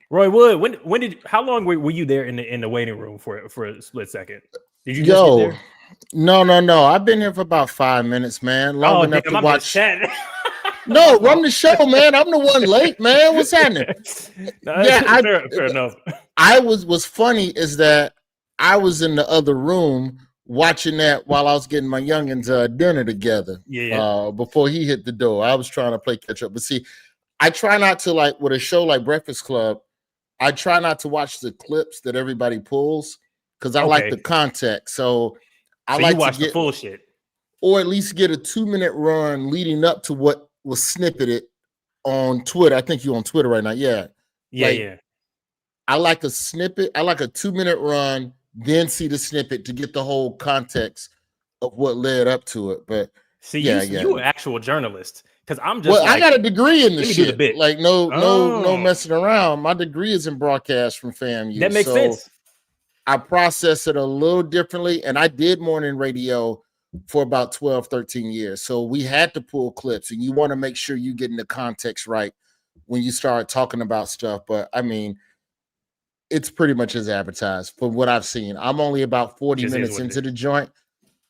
Roy Wood, how long were you there in the waiting room for a split second? Did you just get Yo, there? no. I've been here for about 5 minutes, man. Long Oh enough damn, to I missed watch. that. My No, fault. run the show, man. I'm the one late, man. What's happening? No, Yeah, fair enough. I what's funny is that I was in the other room watching that while I was getting my youngins dinner together. Yeah. Before he hit the door. I was trying to play catch up. But see, I try not to, like, with a show like Breakfast Club, I try not to watch the clips that everybody pulls because I like Okay. the context. So I So you like to watched the get, full shit. or at least get a 2-minute run leading up to what was snippeted on Twitter. I think you're on Twitter right now. Yeah. Like, Yeah. I like a snippet. I like a 2-minute run, then see the snippet to get the whole context of what led up to it. But See, yeah. you an actual journalist. Because I'm just Well, I like, got a degree in the let me do the shit. bit. Like, no Oh, messing around. My degree is in broadcast from FAMU. that makes So sense. I process it a little differently. And I did morning radio for about 12, 13 years. So we had to pull clips, and you want to make sure you're getting the context right when you start talking about stuff. But I mean, it's pretty much as advertised from what I've seen. I'm only about 40 Just is minutes what it into is. the joint.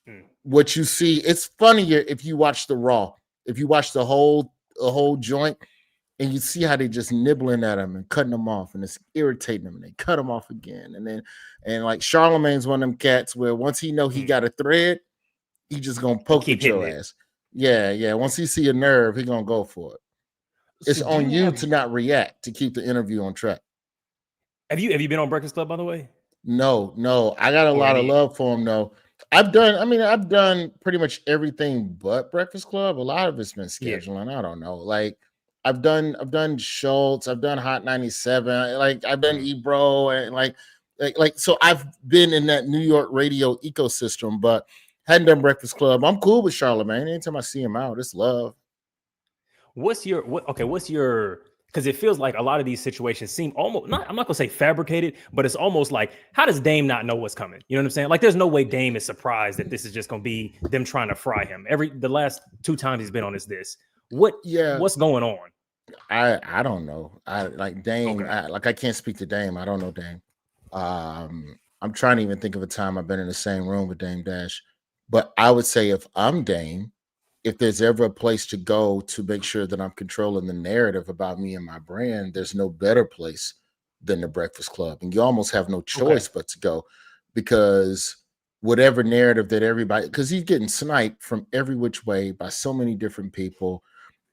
Mm. What you see, it's funnier if you watch the raw. If you watch the whole joint, and you see how they just nibbling at them and cutting them off, and it's irritating them, and they cut them off again. And like Charlemagne's one of them cats where once he know he got a thread, he just gonna poke Keep at your hitting it. ass. Yeah. Once he see a nerve, he gonna go for it. It's So do on you you have to not react, to keep the interview on track. have you been on Breakfast Club, by the way? No. I got a Or lot of any? love for him though. I've done pretty much everything but Breakfast Club. A lot of it's been Yeah. scheduling. I don't know. Like I've done Schultz, I've done Hot 97, like I've done Ebro, and like so I've been in that New York radio ecosystem, but hadn't done Breakfast Club. I'm cool with Charlemagne. Anytime I see him out, it's love. What's your because it feels like a lot of these situations seem almost I'm not gonna say fabricated, but it's almost like, how does Dame not know what's coming? You know what I'm saying? Like, there's no way Dame is surprised that this is just gonna be them trying to fry him. The last 2 times he's been on this. What's going on? I don't know. I like Dame. Okay. I can't speak to Dame. I don't know Dame. I'm trying to even think of a time I've been in the same room with Dame Dash. But I would say if I'm Dame, if there's ever a place to go to make sure that I'm controlling the narrative about me and my brand, there's no better place than the Breakfast Club. And you almost have no choice but to go, because whatever narrative that everybody, because he's getting sniped from every which way by so many different people.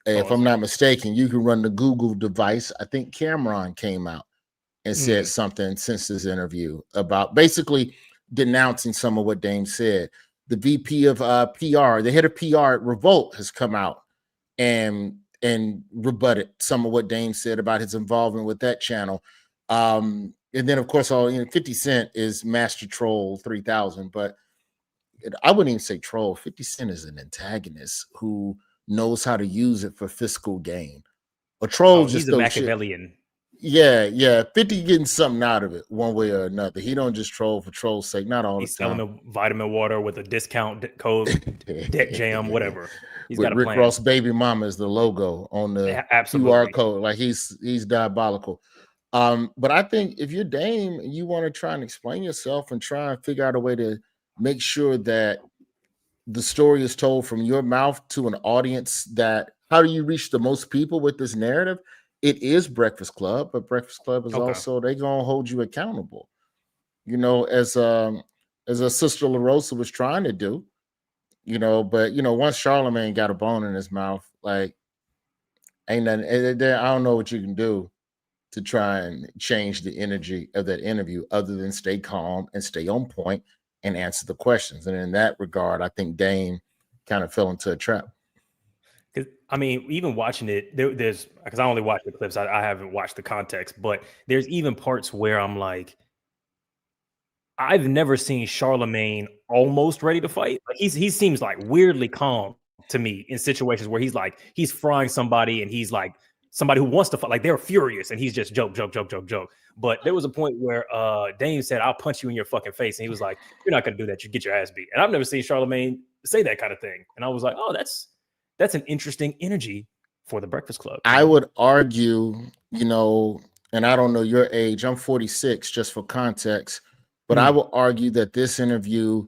If I'm not mistaken, you can run the Google device. I think Cameron came out and said something since this interview about basically denouncing some of what Dame said. The VP of PR, the head of PR at Revolt, has come out and rebutted some of what Dame said about his involvement with that channel. And then, of course, 50 Cent is Master Troll 3000, but I wouldn't even say troll. 50 Cent is an antagonist who knows how to use it for fiscal gain. A troll He's just a throws shit. Machiavellian. Yeah. 50 getting something out of it one way or another. He don't just troll for troll's sake. Not all He's the time. selling the vitamin water with a discount code, Debt Jam, whatever. He's With got a Rick plan. Ross baby mama as the logo on the QR code. Like he's diabolical. But I think if you're Dame and you want to try and explain yourself and try and figure out a way to make sure that the story is told from your mouth to an audience, that how do you reach the most people with this narrative? It is Breakfast Club, but Breakfast Club is also, they gonna hold you accountable. As a Sister LaRosa was trying to do, but once Charlemagne got a bone in his mouth, like ain't nothing. I don't know what you can do to try and change the energy of that interview other than stay calm and stay on point and answer the questions. And in that regard, I think Dame kind of fell into a trap. Because I mean, even watching it, there's because I only watched the clips. I haven't watched the context, but there's even parts where I'm like, I've never seen Charlemagne almost ready to fight. Like he seems like weirdly calm to me in situations where he's frying somebody and he's like somebody who wants to fight, like they're furious and he's just joke. But there was a point where Dame said, "I'll punch you in your fucking face," and he was like, "You're not gonna do that. You get your ass beat." And I've never seen Charlemagne say that kind of thing. And I was like, "Oh, that's an interesting energy for the Breakfast Club." I would argue, and I don't know your age, I'm 46, just for context, but I will argue that this interview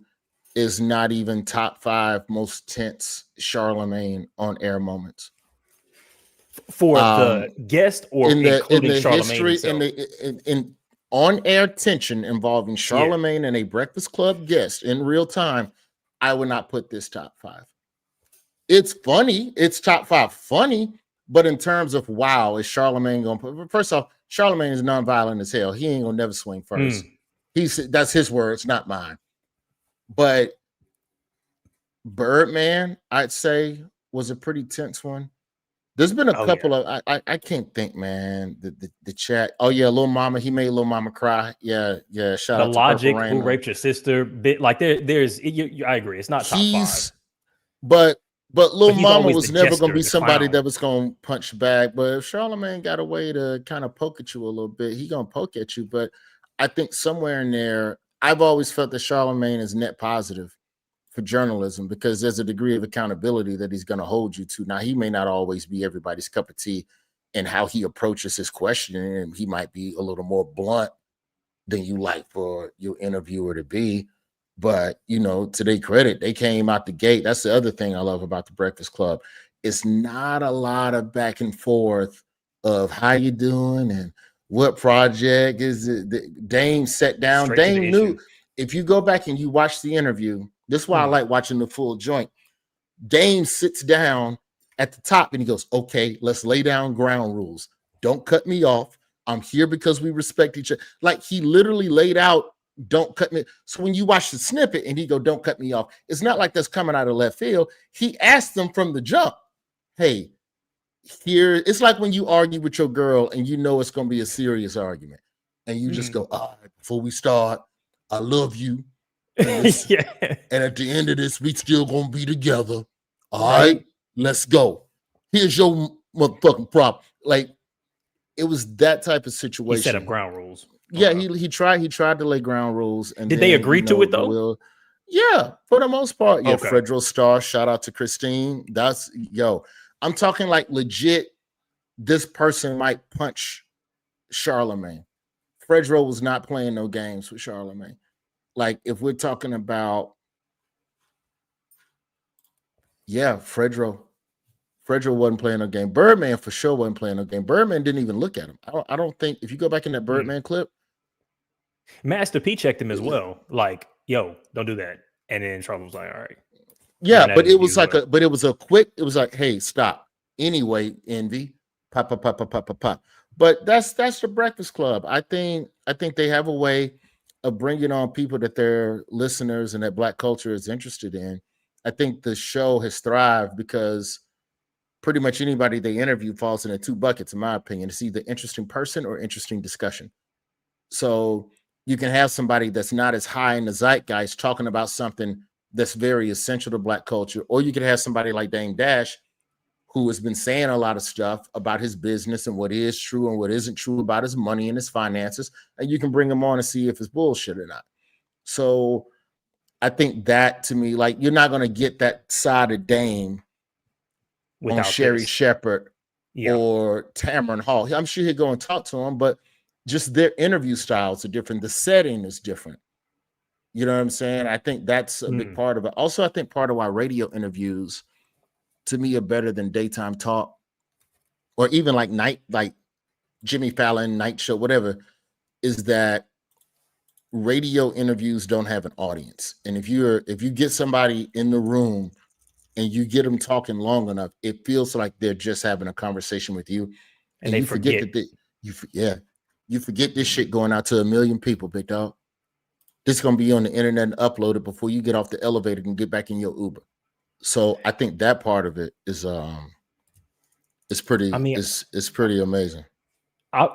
is not even top 5 most tense Charlemagne on air moments. For the guest or in including the Charlemagne history himself? in on air tension involving Charlemagne and a Breakfast Club guest in real time, I would not put this top 5. It's funny, it's top 5 funny, but in terms of wow, is Charlemagne gonna put? First off, Charlemagne is nonviolent as hell. He ain't gonna never swing first. That's his words, not mine. But Birdman, I'd say, was a pretty tense one. There's been a couple of I can't think, man. The chat. Oh yeah, Lil Mama. He made Lil Mama cry. Yeah. Shout out to Logic, Purple Rain, who raped your sister. Bit like there's. I agree. It's not top 5. But Lil Mama was never jester, gonna be somebody clown that was gonna punch back. But if Charlemagne got a way to kind of poke at you a little bit, he gonna poke at you. But I think somewhere in there, I've always felt that Charlemagne is net positive for journalism because there's a degree of accountability that he's going to hold you to. Now, he may not always be everybody's cup of tea in how he approaches his questioning, and he might be a little more blunt than you like for your interviewer to be. But, you know, to their credit, they came out the gate. That's the other thing I love about the Breakfast Club. It's not a lot of back and forth of how you doing and what project is it. Dame sat down. Straight Dame knew. If you go back and you watch the interview, this is why I like watching the full joint. Dame sits down at the top and he goes, okay, let's lay down ground rules. Don't cut me off. I'm here because we respect each other. Like he literally laid out, don't cut me. So when you watch the snippet and he go, don't cut me off, it's not like that's coming out of left field. He asked them from the jump, hey, here, it's like when you argue with your girl and you know it's going to be a serious argument. And you just go, all right, before we start, I love you. And at the end of this, we still gonna be together. All right, let's go. Here's your motherfucking prop. Like it was that type of situation. He set up ground rules. Yeah, he tried to lay ground rules. And did they agree to it though? Yeah, for the most part. Yeah, Fredro Star. Shout out to Christine. That's I'm talking like legit. This person might punch Charlemagne. Fredro was not playing no games with Charlemagne. Like if we're talking about, Fredro wasn't playing no game. Birdman for sure wasn't playing no game. Birdman didn't even look at him. I don't think if you go back in that Birdman clip, Master P checked him as well. Like, yo, don't do that. And then Charlemagne was like, all right. Yeah, but it was like it was a quick. It was like, hey, stop. Anyway, Envy, pop. But that's the Breakfast Club. I think they have a way of bringing on people that their listeners and that Black culture is interested in. I think the show has thrived because pretty much anybody they interview falls into 2 buckets, in my opinion. It's either interesting person or interesting discussion. So you can have somebody that's not as high in the zeitgeist talking about something that's very essential to Black culture, or you could have somebody like Dame Dash, who has been saying a lot of stuff about his business and what is true and what isn't true about his money and his finances. And you can bring him on and see if it's bullshit or not. So I think that to me, like you're not going to get that side of Dame without on Sherry Shepherd or Tamron Hall. I'm sure he'd go and talk to him, but just their interview styles are different. The setting is different. You know what I'm saying? I think that's a big part of it. Also, I think part of why radio interviews to me are better than daytime talk or even like Jimmy Fallon, night show, whatever, is that radio interviews don't have an audience. And if you get somebody in the room and you get them talking long enough, it feels like they're just having a conversation with you. And you forget that you forget this shit going out to 1 million people, big dog. This is going to be on the internet and uploaded before you get off the elevator and get back in your Uber. So I think that part of it is pretty. It's pretty amazing.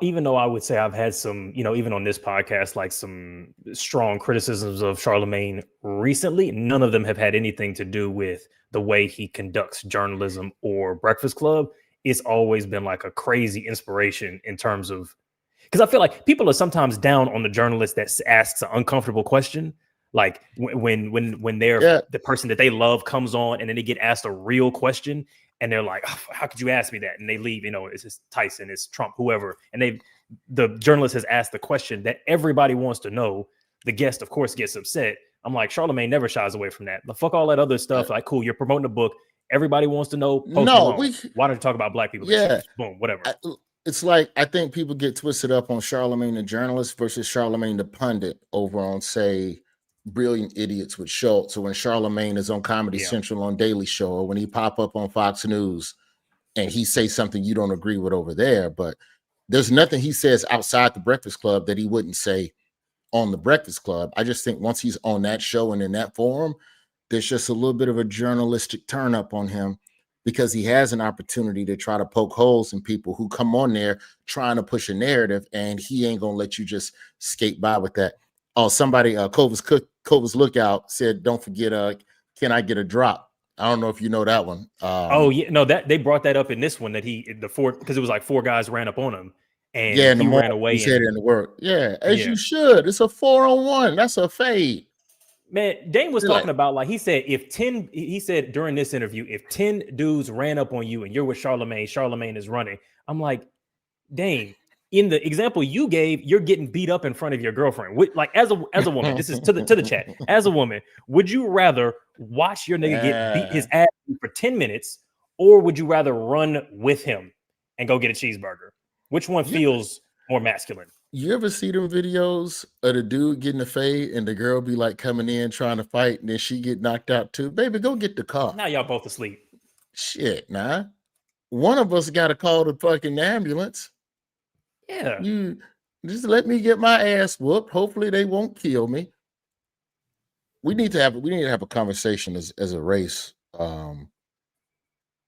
Even though I would say I've had some, even on this podcast, like some strong criticisms of Charlemagne recently, none of them have had anything to do with the way he conducts journalism or Breakfast Club. It's always been like a crazy inspiration in terms of, because I feel like people are sometimes down on the journalist that asks an uncomfortable question. Like when they're the person that they love comes on and then they get asked a real question and they're like, oh, how could you ask me that? And they leave, it's just Tyson, it's Trump, whoever. And the journalist has asked the question that everybody wants to know. The guest, of course, gets upset. I'm like, Charlemagne never shies away from that. The fuck all that other stuff. Like, cool, you're promoting a book. Everybody wants to know. Post Malone. Why don't you talk about black people? Yeah, boom, whatever. It's like, I think people get twisted up on Charlemagne the journalist versus Charlemagne the pundit over on, say, Brilliant Idiots with Schultz, or when Charlemagne is on Comedy Central on Daily Show, or when he pop up on Fox News and he say something you don't agree with over there. But there's nothing he says outside the Breakfast Club that he wouldn't say on the Breakfast Club. I just think once he's on that show and in that forum, there's just a little bit of a journalistic turn up on him, because he has an opportunity to try to poke holes in people who come on there trying to push a narrative, and he ain't gonna let you just skate by with that. Oh, somebody, Cova's Lookout said, don't forget, can I get a drop? I don't know if you know that one. Oh yeah, no, that they brought that up in this one, that because it was like 4 guys ran up on him, and he ran away. He said it in the work. Yeah, as you should. It's a 4-on-1. That's a fade. Man, Dame was talking about, like, he said during this interview, if 10 dudes ran up on you and you're with Charlemagne is running. I'm like, Dame, in the example you gave, you're getting beat up in front of your girlfriend. Like, as a woman, this is to the chat. As a woman, would you rather watch your nigga get beat his ass for 10 minutes, or would you rather run with him and go get a cheeseburger? Which one feels more masculine? You ever see them videos of the dude getting a fade and the girl be like coming in trying to fight, and then she get knocked out too? Baby, go get the car. Now y'all both asleep. Shit, nah. One of us got to call the fucking ambulance. Yeah. You just let me get my ass whooped. Hopefully they won't kill me. We need to have a conversation as a race.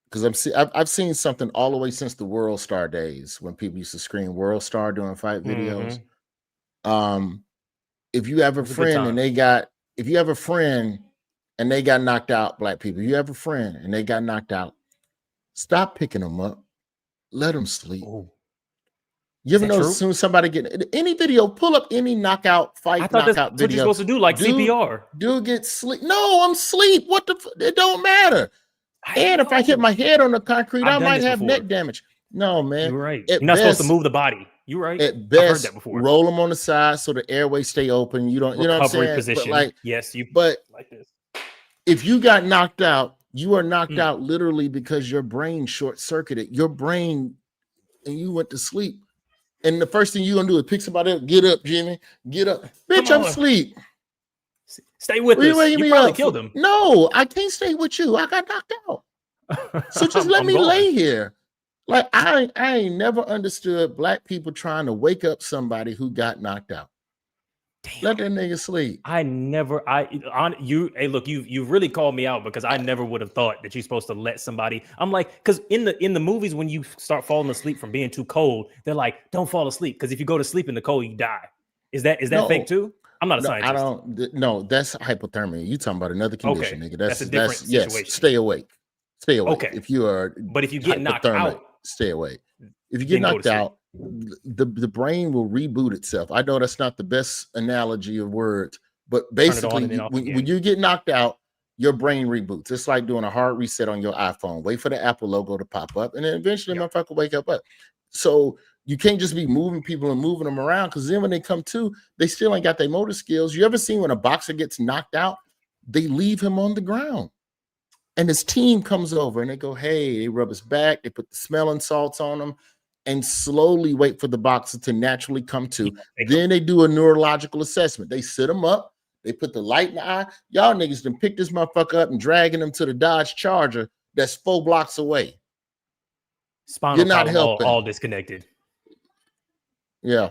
Because I've seen something all the way since the World Star days, when people used to scream World Star during fight videos. If you have a friend and they got knocked out, black people, you have a friend and they got knocked out, stop picking them up. Let them sleep. Ooh. You ever know, as soon as somebody get any video, pull up any knockout fight, I thought that's what you're supposed to do, like CPR. Dude get sleep. No, I'm asleep. What the? It don't matter. And if I hit my head on the concrete, I might have neck damage. No, man. You're right. You're not supposed to move the body. You're right. At best, I've heard that before. Roll them on the side so the airways stay open. You don't, you know what I'm saying? Position. But like this. If you got knocked out, you are knocked out literally because your brain short-circuited. Your brain, and you went to sleep. And the first thing you're gonna do is pick somebody up. Get up, Jimmy. Get up. Bitch, I'm asleep. Stay with us. You probably killed him. No, I can't stay with you. I got knocked out. So just let me lay here. Like, I ain't never understood black people trying to wake up somebody who got knocked out. Damn. Let that nigga sleep. Hey, look, you've really called me out, because I never would have thought that you're supposed to let somebody. I'm like, because in the movies, when you start falling asleep from being too cold, they're like, don't fall asleep, because if you go to sleep in the cold, you die. Is that fake too? I'm not a scientist. No, that's hypothermia. You talking about another condition, nigga. That's a different situation. Yes, stay awake. Stay awake. Okay. If you are, but if you get knocked out, stay awake. If you get knocked out, the brain will reboot itself. I know that's not the best analogy of words, but basically, when you get knocked out, your brain reboots. It's like doing a hard reset on your iPhone. Wait for the Apple logo to pop up, and then eventually, motherfucker wake up. So you can't just be moving people and moving them around, because then when they come to, they still ain't got their motor skills. You ever seen when a boxer gets knocked out, they leave him on the ground, and his team comes over and they go, hey, they rub his back, they put the smelling salts on him, and slowly wait for the boxer to naturally come to. Then they do a neurological assessment. They sit him up, they put the light in the eye. Y'all niggas done pick this motherfucker up and dragging him to the Dodge Charger that's 4 blocks away. Spinal column all disconnected. Yeah.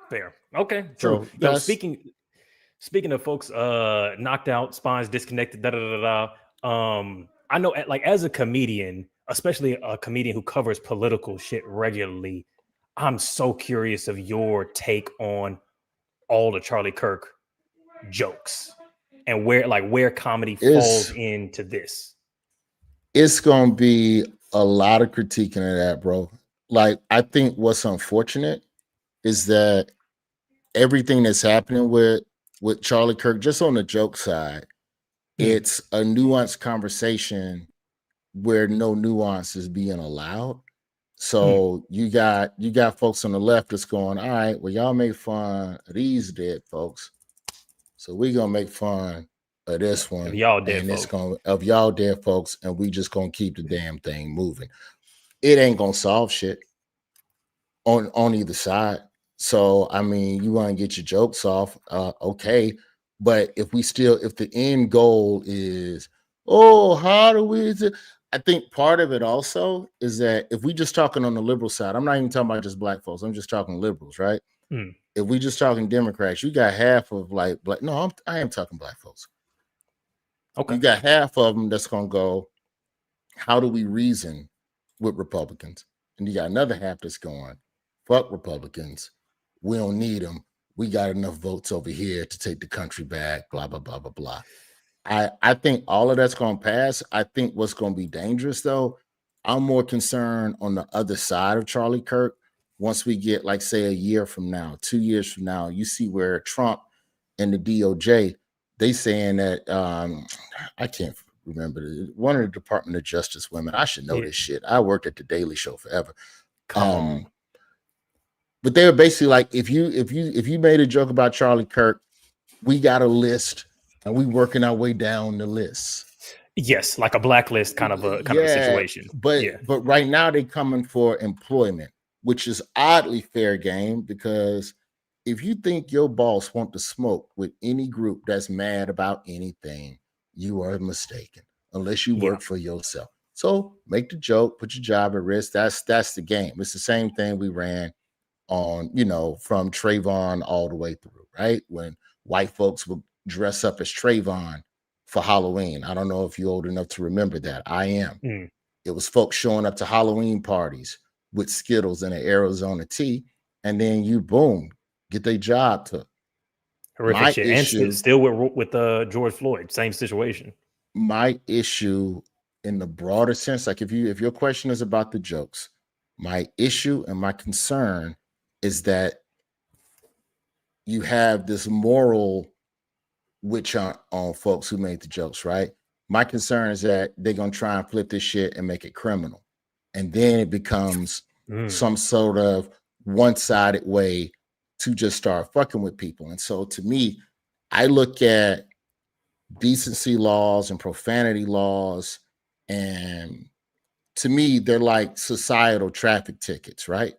Fair. Okay. True. So speaking of folks knocked out, spines disconnected, I know, like, as a comedian, especially a comedian who covers political shit regularly, I'm so curious of your take on all the Charlie Kirk jokes and where comedy falls into this. It's gonna be a lot of critiquing of that, bro. Like, I think what's unfortunate is that everything that's happening with Charlie Kirk, just on the joke side, it's a nuanced conversation where no nuance is being allowed. So you got folks on the left that's going, all right, well, y'all make fun of these dead folks, so we gonna make fun of this one, Of y'all dead and it's folk. gonna of y'all dead folks, and we just gonna keep the damn thing moving. It ain't gonna solve shit on either side. So I mean, you want to get your jokes off, okay, but if the end goal is, oh, how do we? I think part of it also is that if we just talking on the liberal side, I'm not even talking about just black folks. I'm just talking liberals, right? If we just talking Democrats, you got half of like black. No, I am talking black folks. Okay. You got half of them that's gonna go, how do we reason with Republicans? And you got another half that's going, fuck Republicans. We don't need them. We got enough votes over here to take the country back, blah, blah, blah, blah, blah. I think all of that's going to pass. I think what's going to be dangerous, though, I'm more concerned on the other side of Charlie Kirk. Once we get, like, say, a year from now, 2 years from now, you see where Trump and the DOJ, they saying that, I can't remember, one of the Department of Justice women, I should know this shit. I worked at the Daily Show forever. Come on. But they were basically like, if you made a joke about Charlie Kirk, we got a list and we working our way down the list. Yes, like a blacklist kind of a situation. But right now they're coming for employment, which is oddly fair game, because if you think your boss want to smoke with any group that's mad about anything, you are mistaken, unless you work for yourself. So make the joke, put your job at risk. That's the game. It's the same thing we ran on, from Trayvon all the way through, right? When white folks would dress up as Trayvon for Halloween. I don't know if you're old enough to remember that. I am. It was folks showing up to Halloween parties with Skittles and an Arizona tea, and then you, boom, get their job took. Horrific shit. And still with George Floyd, same situation. My issue in the broader sense, like if your question is about the jokes, my issue and my concern is that you have this moral witch hunt on folks who made the jokes, right? My concern is that they're going to try and flip this shit and make it criminal. And then it becomes some sort of one-sided way to just start fucking with people. And so to me, I look at decency laws and profanity laws, and to me, they're like societal traffic tickets, right?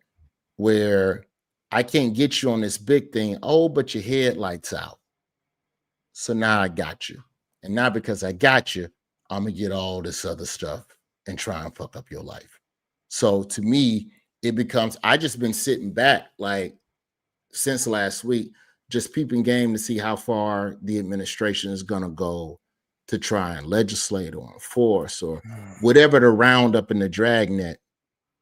Where I can't get you on this big thing. Oh, but your headlights out. So now I got you. And now because I got you, I'm going to get all this other stuff and try and fuck up your life. So to me, it becomes, I just been sitting back like since last week, just peeping game to see how far the administration is going to go to try and legislate or enforce or whatever the roundup and the dragnet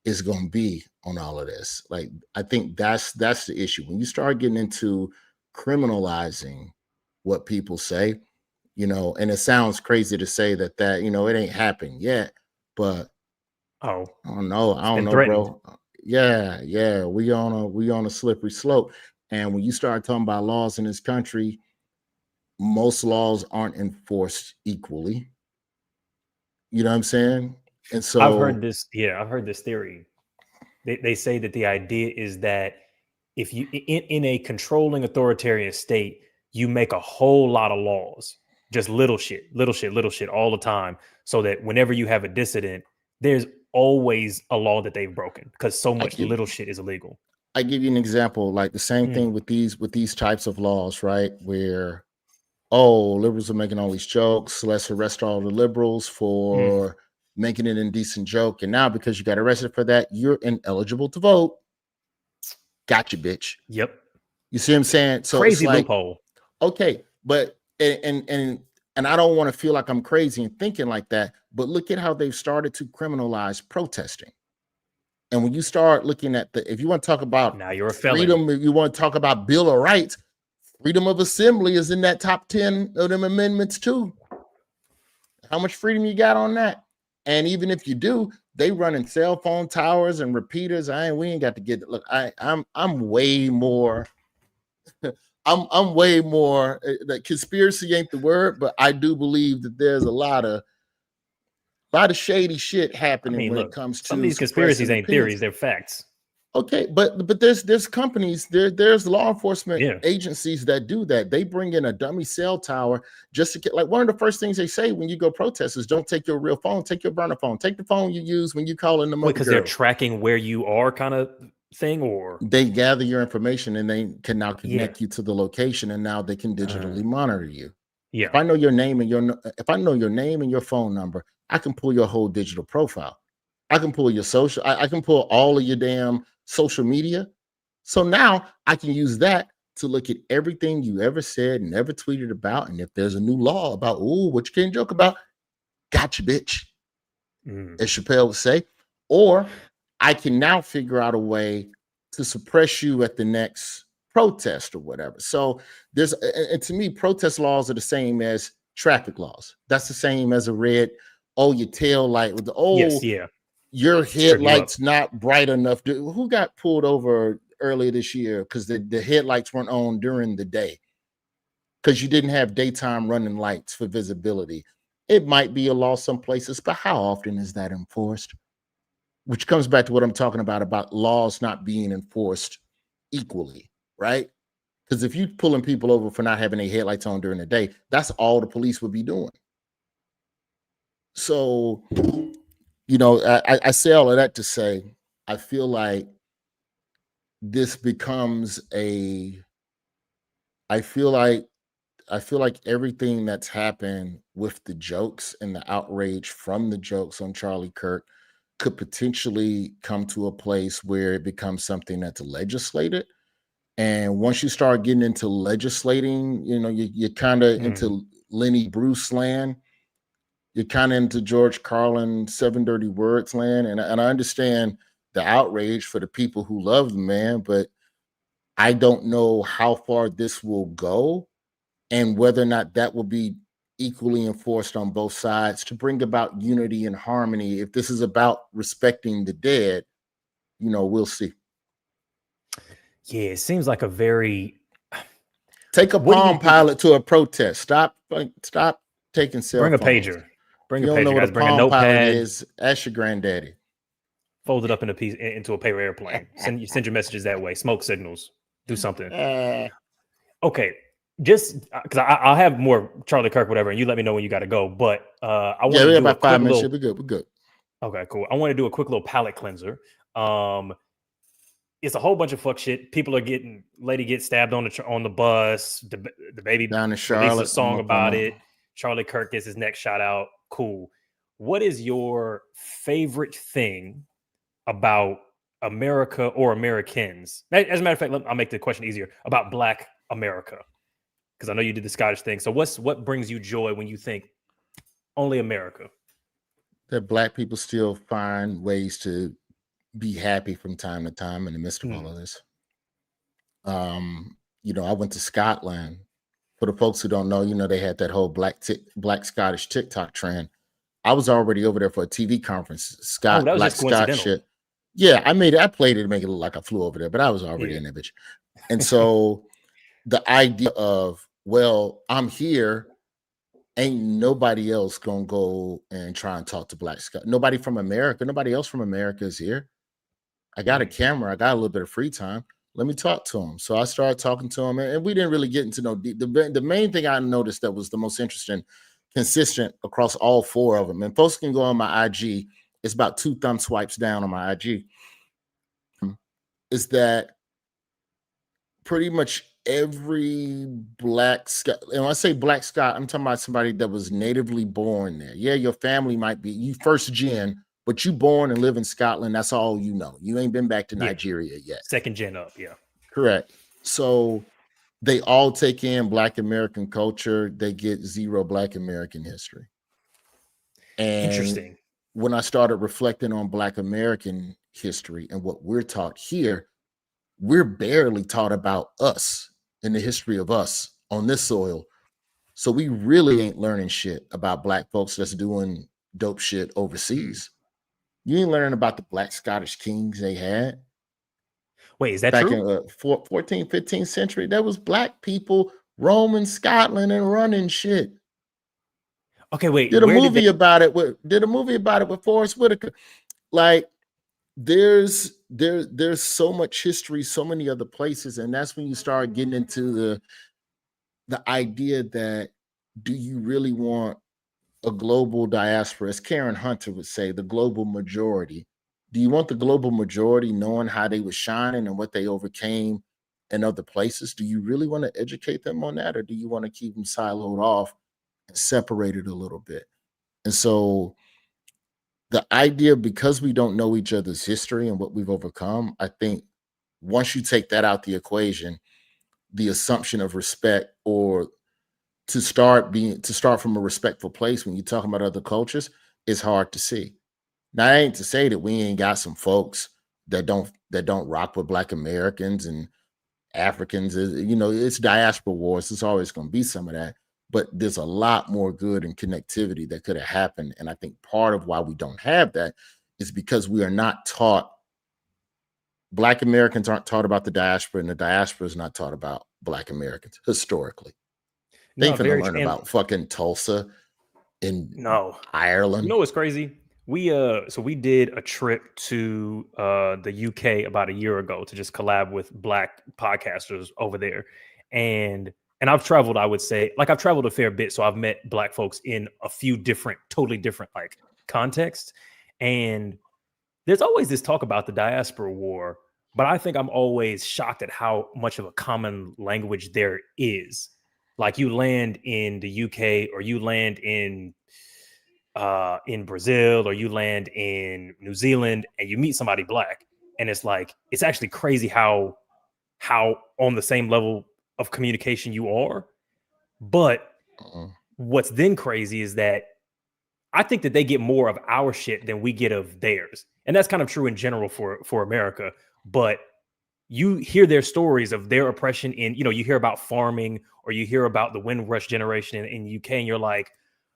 is going to be on all of this. Like, I think that's the issue. When you start getting into criminalizing what people say, and it sounds crazy to say that, it ain't happened yet, but I don't know, bro. Yeah, we on a slippery slope. And when you start talking about laws in this country, most laws aren't enforced equally. You know what I'm saying? And so I've heard this theory. They say that the idea is that if you in a controlling authoritarian state, you make a whole lot of laws, just little shit all the time, so that whenever you have a dissident, there's always a law that they've broken because so much little shit is illegal. I give you an example, like the same thing with these types of laws, right? Where, liberals are making all these jokes. Let's arrest all the liberals for making an indecent joke. And now because you got arrested for that, you're ineligible to vote. Gotcha, bitch. Yep. You see what I'm saying? So crazy it's like, loophole. Okay, but and I don't want to feel like I'm crazy and thinking like that, but look at how they've started to criminalize protesting. And when you start looking at if you want to talk about now you're a freedom, felon. if you want to talk about Bill of Rights, freedom of assembly is in that top 10 of them amendments too. How much freedom you got on that? And even if you do, they running cell phone towers and repeaters. We ain't got to get. Look, I'm way more. I'm way more. That conspiracy ain't the word, but I do believe that there's a lot of A lot of shady shit I happening mean, when it look, comes some of to these conspiracies suppressing ain't opinions. theories; they're facts. Okay, but there's companies, there's law enforcement Yeah. agencies that do that. They bring in a dummy cell tower just to get, like, one of the first things they say when you go protest is don't take your real phone, take your burner phone, take the phone you use when you call in the mother Because they're girl. tracking where you are, kind of thing, or They gather your information and they can now yeah, connect you to the location, and now they can digitally monitor you. yeah, If I know your name and if I know your name and your phone number, I can pull your whole digital profile. I can pull your social, I can pull all of your damn social media. So now I can use that to look at everything you ever said and ever tweeted about. And if there's a new law about, ooh, what you can't joke about, gotcha, bitch, as Chappelle would say. Or I can now figure out a way to suppress you at the next protest or whatever. So there's, and to me, protest laws are the same as traffic laws. That's the same as a red, oh, your tail light with the, yes, oh, yeah, your trip you up. headlights not bright enough. Who got pulled over earlier this year because the headlights weren't on during the day because you didn't have daytime running lights for visibility? It might be a law some places, but how often is that enforced? Which comes back to what I'm talking about laws not being enforced equally, right? Because if you're pulling people over for not having their headlights on during the day, that's all the police would be doing. So, I say all of that to say, I feel like this becomes a, I feel like, everything that's happened with the jokes and the outrage from the jokes on Charlie Kirk could potentially come to a place where it becomes something that's legislated. And once you start getting into legislating, you're kind of into Lenny Bruce land. You're kind of into George Carlin, Seven Dirty Words land. And I understand the outrage for the people who love the man, but I don't know how far this will go and whether or not that will be equally enforced on both sides to bring about unity and harmony. If this is about respecting the dead, we'll see. Yeah, it seems like a very. Take a What do you Palm think? Pilot to a protest. Stop taking cell Bring a phones. pager. If Bring you a don't know pager, what a guys. Bring a Palm Pilot notepad. is, ask your granddaddy. Fold it up in a piece into a paper airplane. Send your messages that way. Smoke signals. Do something. Okay, just because I'll have more Charlie Kirk, whatever, and you let me know when you got to go. But I want Yeah, to we got do a about 5 quick minutes. little. We're good. We're good. Okay, cool. I want to do a quick little palate cleanser. It's a whole bunch of fuck shit. People are lady gets stabbed on the bus. The baby Down in releases a Charlotte, song about it. Charlie Kirk gets his neck shot out. Cool. What is your favorite thing about America or Americans? As a matter of fact, I'll make the question easier about Black America, because I know you did the Scottish thing. So what brings you joy when you think only America? that Black people still find ways to be happy from time to time in the midst of all of this. I went to Scotland. For the folks who don't know, they had that whole black Scottish TikTok trend. I was already over there for a TV conference. That was Black just Scott coincidental. shit. Yeah, I played it to make it look like I flew over there, but I was already in that bitch. And so the idea of, well, I'm here, ain't nobody else gonna go and try and talk to Black Scott. Nobody else from America is here. I got a camera. I got a little bit of free time. Let me talk to him. So I started talking to him, and we didn't really get into no deep. The main thing I noticed that was the most interesting, consistent across all 4 of them, and folks can go on my IG. It's about 2 thumb swipes down on my IG. Is that pretty much every Black Scott? And when I say Black Scott, I'm talking about somebody that was natively born there. Yeah, your family might be you first gen, but you born and live in Scotland. That's all you know. You ain't been back to Nigeria yet. Second gen up, yeah. Correct. So they all take in Black American culture. They get 0 Black American history. And Interesting. when I started reflecting on Black American history and what we're taught here, we're barely taught about us and the history of us on this soil. So we really ain't learning shit about Black folks that's doing dope shit overseas. You ain't learning about the Black Scottish kings they had. Wait, is that Back true? in 14th, 15th century, there was Black people roaming Scotland and running shit. Okay, wait. Did a Where did movie they? about it with Forrest Whitaker. Like there's so much history, so many other places, and that's when you start getting into the idea that do you really want a global diaspora, as Karen Hunter would say, the global majority? Do you want the global majority knowing how they were shining and what they overcame in other places? Do you really want to educate them on that, or do you want to keep them siloed off and separated a little bit? And so the idea, because we don't know each other's history and what we've overcome, I think once you take that out the equation, the assumption of respect, or to start from a respectful place when you're talking about other cultures, is hard to see. Now, I ain't to say that we ain't got some folks that don't rock with Black Americans and Africans. It's diaspora wars. It's always going to be some of that, but there's a lot more good and connectivity that could have happened. And I think part of why we don't have that is because we are not taught. Black Americans aren't taught about the diaspora, and the diaspora is not taught about Black Americans historically. They No, finna very learn and about fucking Tulsa in no. You Ireland. know what's crazy? We did a trip to the UK about a year ago to just collab with Black podcasters over there. And I've traveled, I would say, like I've traveled a fair bit. So I've met Black folks in a few different, totally different like contexts. And there's always this talk about the diaspora war, but I think I'm always shocked at how much of a common language there is. Like you land in the UK or you land in Brazil or you land in New Zealand and you meet somebody Black, and it's like it's actually crazy how on the same level of communication you are. But Uh-uh. what's then crazy is that I think that they get more of our shit than we get of theirs. And that's kind of true in general for America. But you hear their stories of their oppression you hear about farming or you hear about the Windrush generation in the UK, and you're like,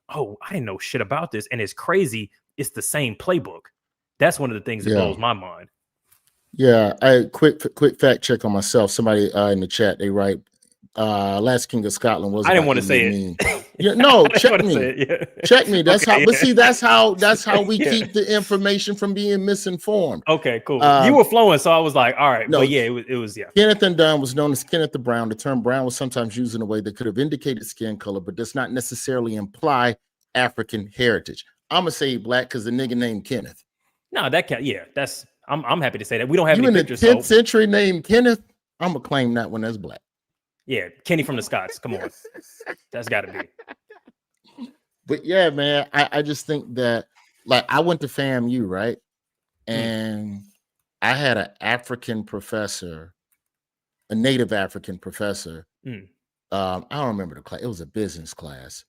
oh, I didn't know shit about this. And it's crazy. It's the same playbook. That's one of the things that Yeah. blows my mind. Yeah. Quick fact check on myself. Somebody in the chat, they write, last king of Scotland was I didn't about want to Idi say Amin. it. Yeah, no, I didn't check want to me. say it. Yeah. Check me. That's Okay, how, but yeah. see, that's how we Yeah. keep the information from being misinformed. Okay, cool. You were flowing, so I was like, all right. No, But yeah, it was yeah. Kenneth and Dunn was known as Kenneth the Brown. The term brown was sometimes used in a way that could have indicated skin color, but does not necessarily imply African heritage. I'm gonna say Black because the nigga named Kenneth. No, that can't. Yeah, that's. I'm happy to say that we don't have You any in the pictures. 10th So century named Kenneth, I'm gonna claim that one as Black. yeah, Kenny from the Scots. Come on, that's got to be. But yeah, man, I just think that, like, I went to FAMU, right? And I had an African professor, a native African professor. I don't remember the class. It was a business class.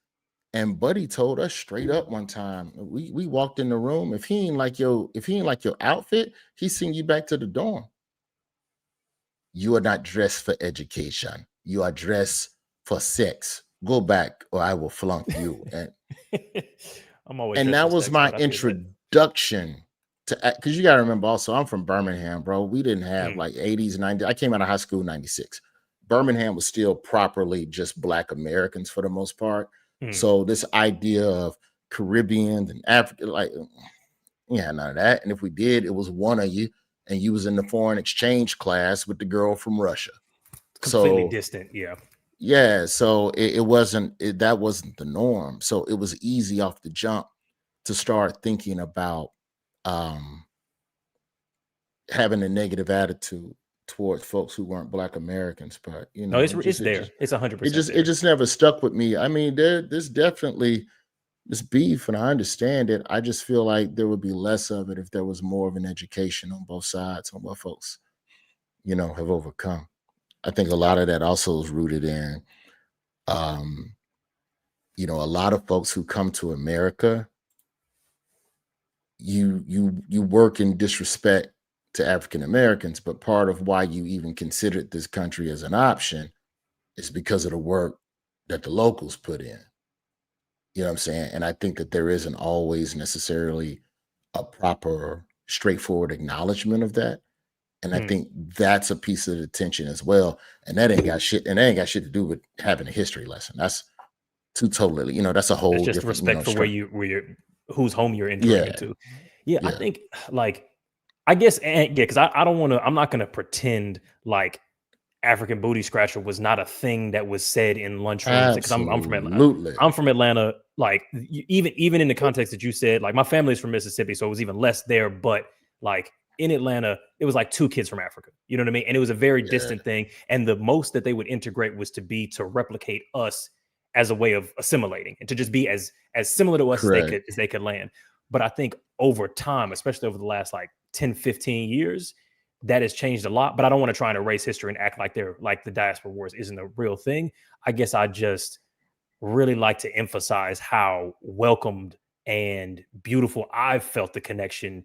And Buddy told us straight up one time. We walked in the room. If he ain't like your outfit, he send you back to the dorm. You are not dressed for education. You are dressed for sex. Go back, or I will flunk you. And I'm always. And that was my introduction to, because you got to remember also, I'm from Birmingham, bro. We didn't have like 80s, 90s. I came out of high school in 96. Birmingham was still properly just Black Americans for the most part. So this idea of Caribbean and Africa, like, yeah, none of that. And if we did, it was one of you, and you was in the foreign exchange class with the girl from Russia. Completely distant, yeah. Yeah, so it wasn't, that wasn't the norm. So it was easy off the jump to start thinking about having a negative attitude towards folks who weren't Black Americans. But no, it's there. It's 100%. It just never stuck with me. I mean, there's definitely this beef, and I understand it. I just feel like there would be less of it if there was more of an education on both sides on what folks, have overcome. I think a lot of that also is rooted in, a lot of folks who come to America, you work in disrespect to African Americans, but part of why you even considered this country as an option is because of the work that the locals put in. You know what I'm saying? And I think that there isn't always necessarily a proper, straightforward acknowledgement of that. And I think that's a piece of the tension as well. And that ain't got shit to do with having a history lesson. two totally, that's a whole It's just different, respect for where you're whose home you're entering yeah, into. Yeah, I yeah, think like I guess because I don't want to. I'm not going to pretend like African booty scratcher was not a thing that was said in lunchrooms because I'm from Atlanta. absolutely, I'm from Atlanta. Like even in the context that you said, like my family's from Mississippi, so it was even less there. But like in Atlanta, it was like two kids from Africa. You know what I mean? And it was a very yeah, distant thing. And the most that they would integrate was to replicate us as a way of assimilating and to just be as similar to us correct, as they could land. But I think over time, especially over the last like 10, 15 years, that has changed a lot. But I don't want to try and erase history and act like the diaspora wars isn't a real thing. I guess I just really like to emphasize how welcomed and beautiful I've felt the connection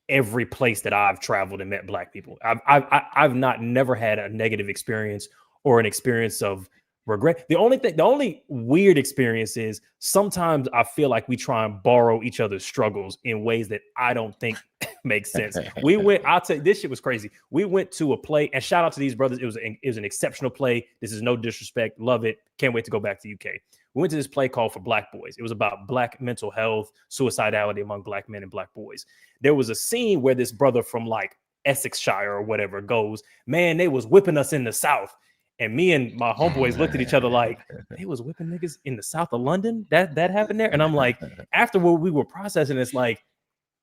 every place that I've traveled and met Black people. I've never had a negative experience or an experience of regret. The only weird experience is sometimes I feel like we try and borrow each other's struggles in ways that I don't think make sense. I'll tell you, this shit was crazy. We went to a play, and shout out to these brothers. It was an exceptional play. This is no disrespect. Love it. Can't wait to go back to UK. We went to this play called For Black Boys. It was about Black mental health, suicidality among Black men and Black boys. There was a scene where this brother from like Essexshire or whatever goes, man, they was whipping us in the South. And me and my homeboys looked at each other like, they was whipping niggas in the south of London? That happened there? And I'm like, after what we were processing, it's like,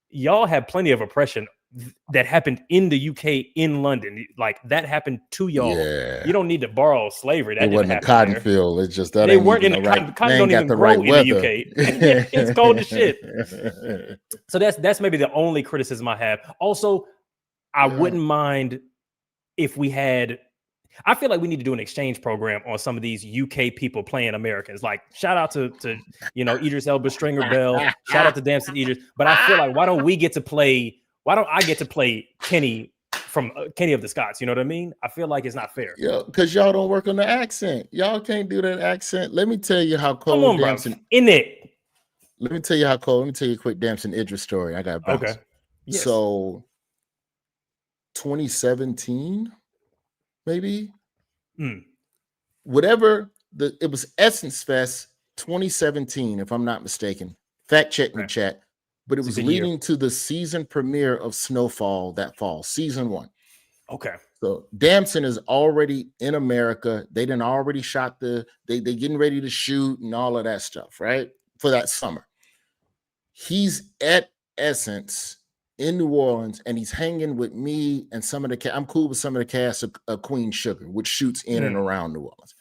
y'all have plenty of oppression that happened in the UK in London. Like that happened to y'all. yeah. You don't need to borrow slavery. That It wasn't a cotton there. field. It's just that they weren't in the cotton. Cotton don't even grow in the UK. It's cold as shit. So that's maybe the only criticism I have. Also, I wouldn't mind if we had. I feel like we need to do an exchange program on some of these UK people playing Americans. Like, shout out to Idris Elba, Stringer Bell. Shout out to Damson Idris. But I feel like why don't I get to play Kenny from Kenny of the Scots? You know what I mean? I feel like it's not fair. Yeah, because y'all don't work on the accent. Y'all can't do that accent. Let me tell you how cold Damson in it. Let me tell you how cold. Let me tell you a quick Damson Idris story. I got bounce. Okay. Yes. So 2017. Maybe whatever it was Essence Fest 2017, if I'm not mistaken. Fact check me, chat. But it was leading to the season premiere of Snowfall that fall, season 1. Okay. So Damson is already in America. They done already shot they getting ready to shoot and all of that stuff, right? For that summer. He's at Essence in New Orleans, and he's hanging with me and some of the I'm cool with some of the cast of Queen Sugar, which shoots in and around New Orleans.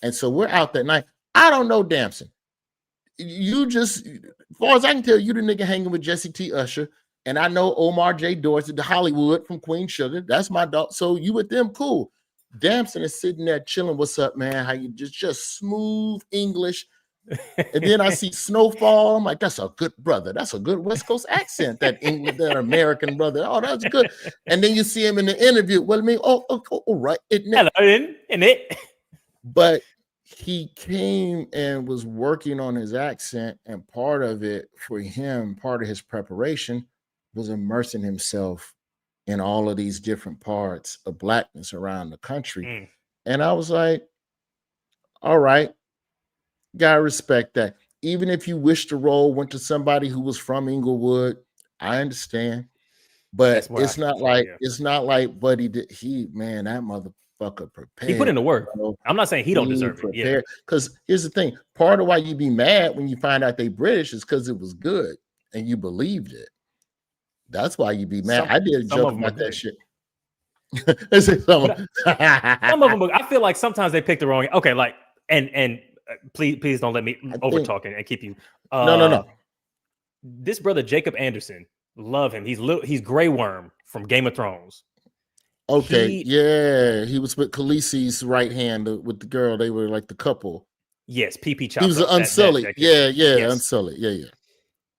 And so we're out that night. I don't know Damson. You just, as far as I can tell, you the nigga hanging with Jesse T. Usher, and I know Omar J. Dorsey, the Hollywood from Queen Sugar. That's my dog. So you with them, cool. Damson is sitting there chilling. What's up, man? How you just smooth English. And then I see Snowfall. I'm like, that's a good brother. That's a good West Coast accent. That English, that American brother. Oh, that's good. And then you see him in the interview. Well, I mean, all right. Hello, in it. But he came and was working on his accent, and part of it for him, part of his preparation was immersing himself in all of these different parts of Blackness around the country. And I was like, all right. Gotta respect that. Even if you wish the role went to somebody who was from Inglewood, I understand. But it's not like Buddy did. Man, that motherfucker prepared. He put in the work. I'm not saying he don't deserve it. Yeah. Because here's the thing: part of why you be mad when you find out they British is because it was good and you believed it. That's why you be mad. I did a joke about that shit. Some of them, I feel like sometimes they pick the wrong. Okay, like and. Please don't let me over talking and keep you. No. This brother Jacob Anderson, love him. He's Grey Worm from Game of Thrones. Okay, he was with Khaleesi's right hand with the girl. They were like the couple. Yes, PP Chop. He was Unsullied. Yes. Unsullied. Yeah.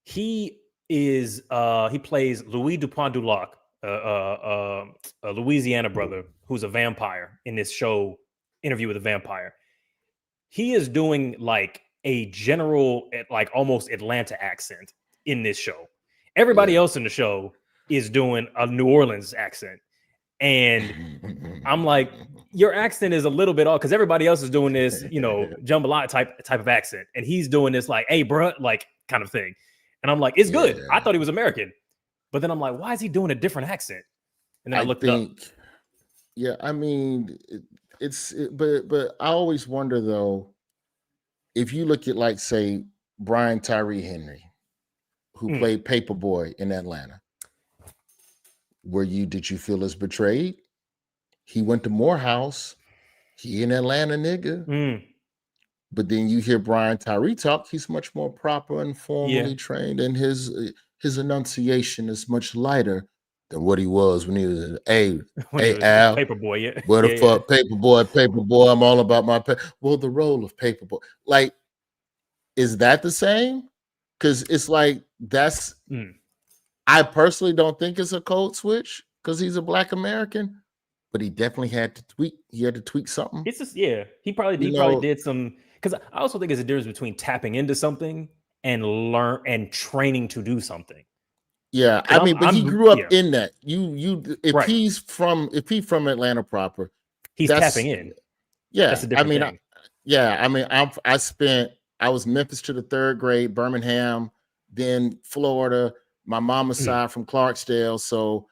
He is. He plays Louis Dupont du Lac, a Louisiana brother who's a vampire in this show, Interview with a Vampire. He is doing like a general, like almost Atlanta accent in this show. Everybody else in the show is doing a New Orleans accent. And I'm like, your accent is a little bit off because everybody else is doing this, jambalaya type of accent, and he's doing this like, "Hey, bro," like kind of thing. And I'm like, it's good. I thought he was American, but then I'm like, why is he doing a different accent? And then I looked it up. Yeah, I mean, but I always wonder though, if you look at like say Brian Tyree Henry, who played Paperboy in Atlanta, did you feel as betrayed? He went to Morehouse. He an Atlanta nigga. But then you hear Brian Tyree talk, he's much more proper and formally trained, and his enunciation is much lighter than what he was when he was hey Al, Paperboy, where the fuck Paperboy, I'm all about my well, the role of Paperboy. Like, is that the same? Because it's like that's I personally don't think it's a code switch because he's a Black American, but he definitely had to tweak. He had to tweak something. It's just he probably did some, because I also think there's a difference between tapping into something and training to do something. Yeah, I mean, but he grew up in that. If he's from Atlanta proper, he's tapping in. Yeah, that's a different thing. I was Memphis to the 3rd grade, Birmingham, then Florida. My mama's side from Clarksdale. So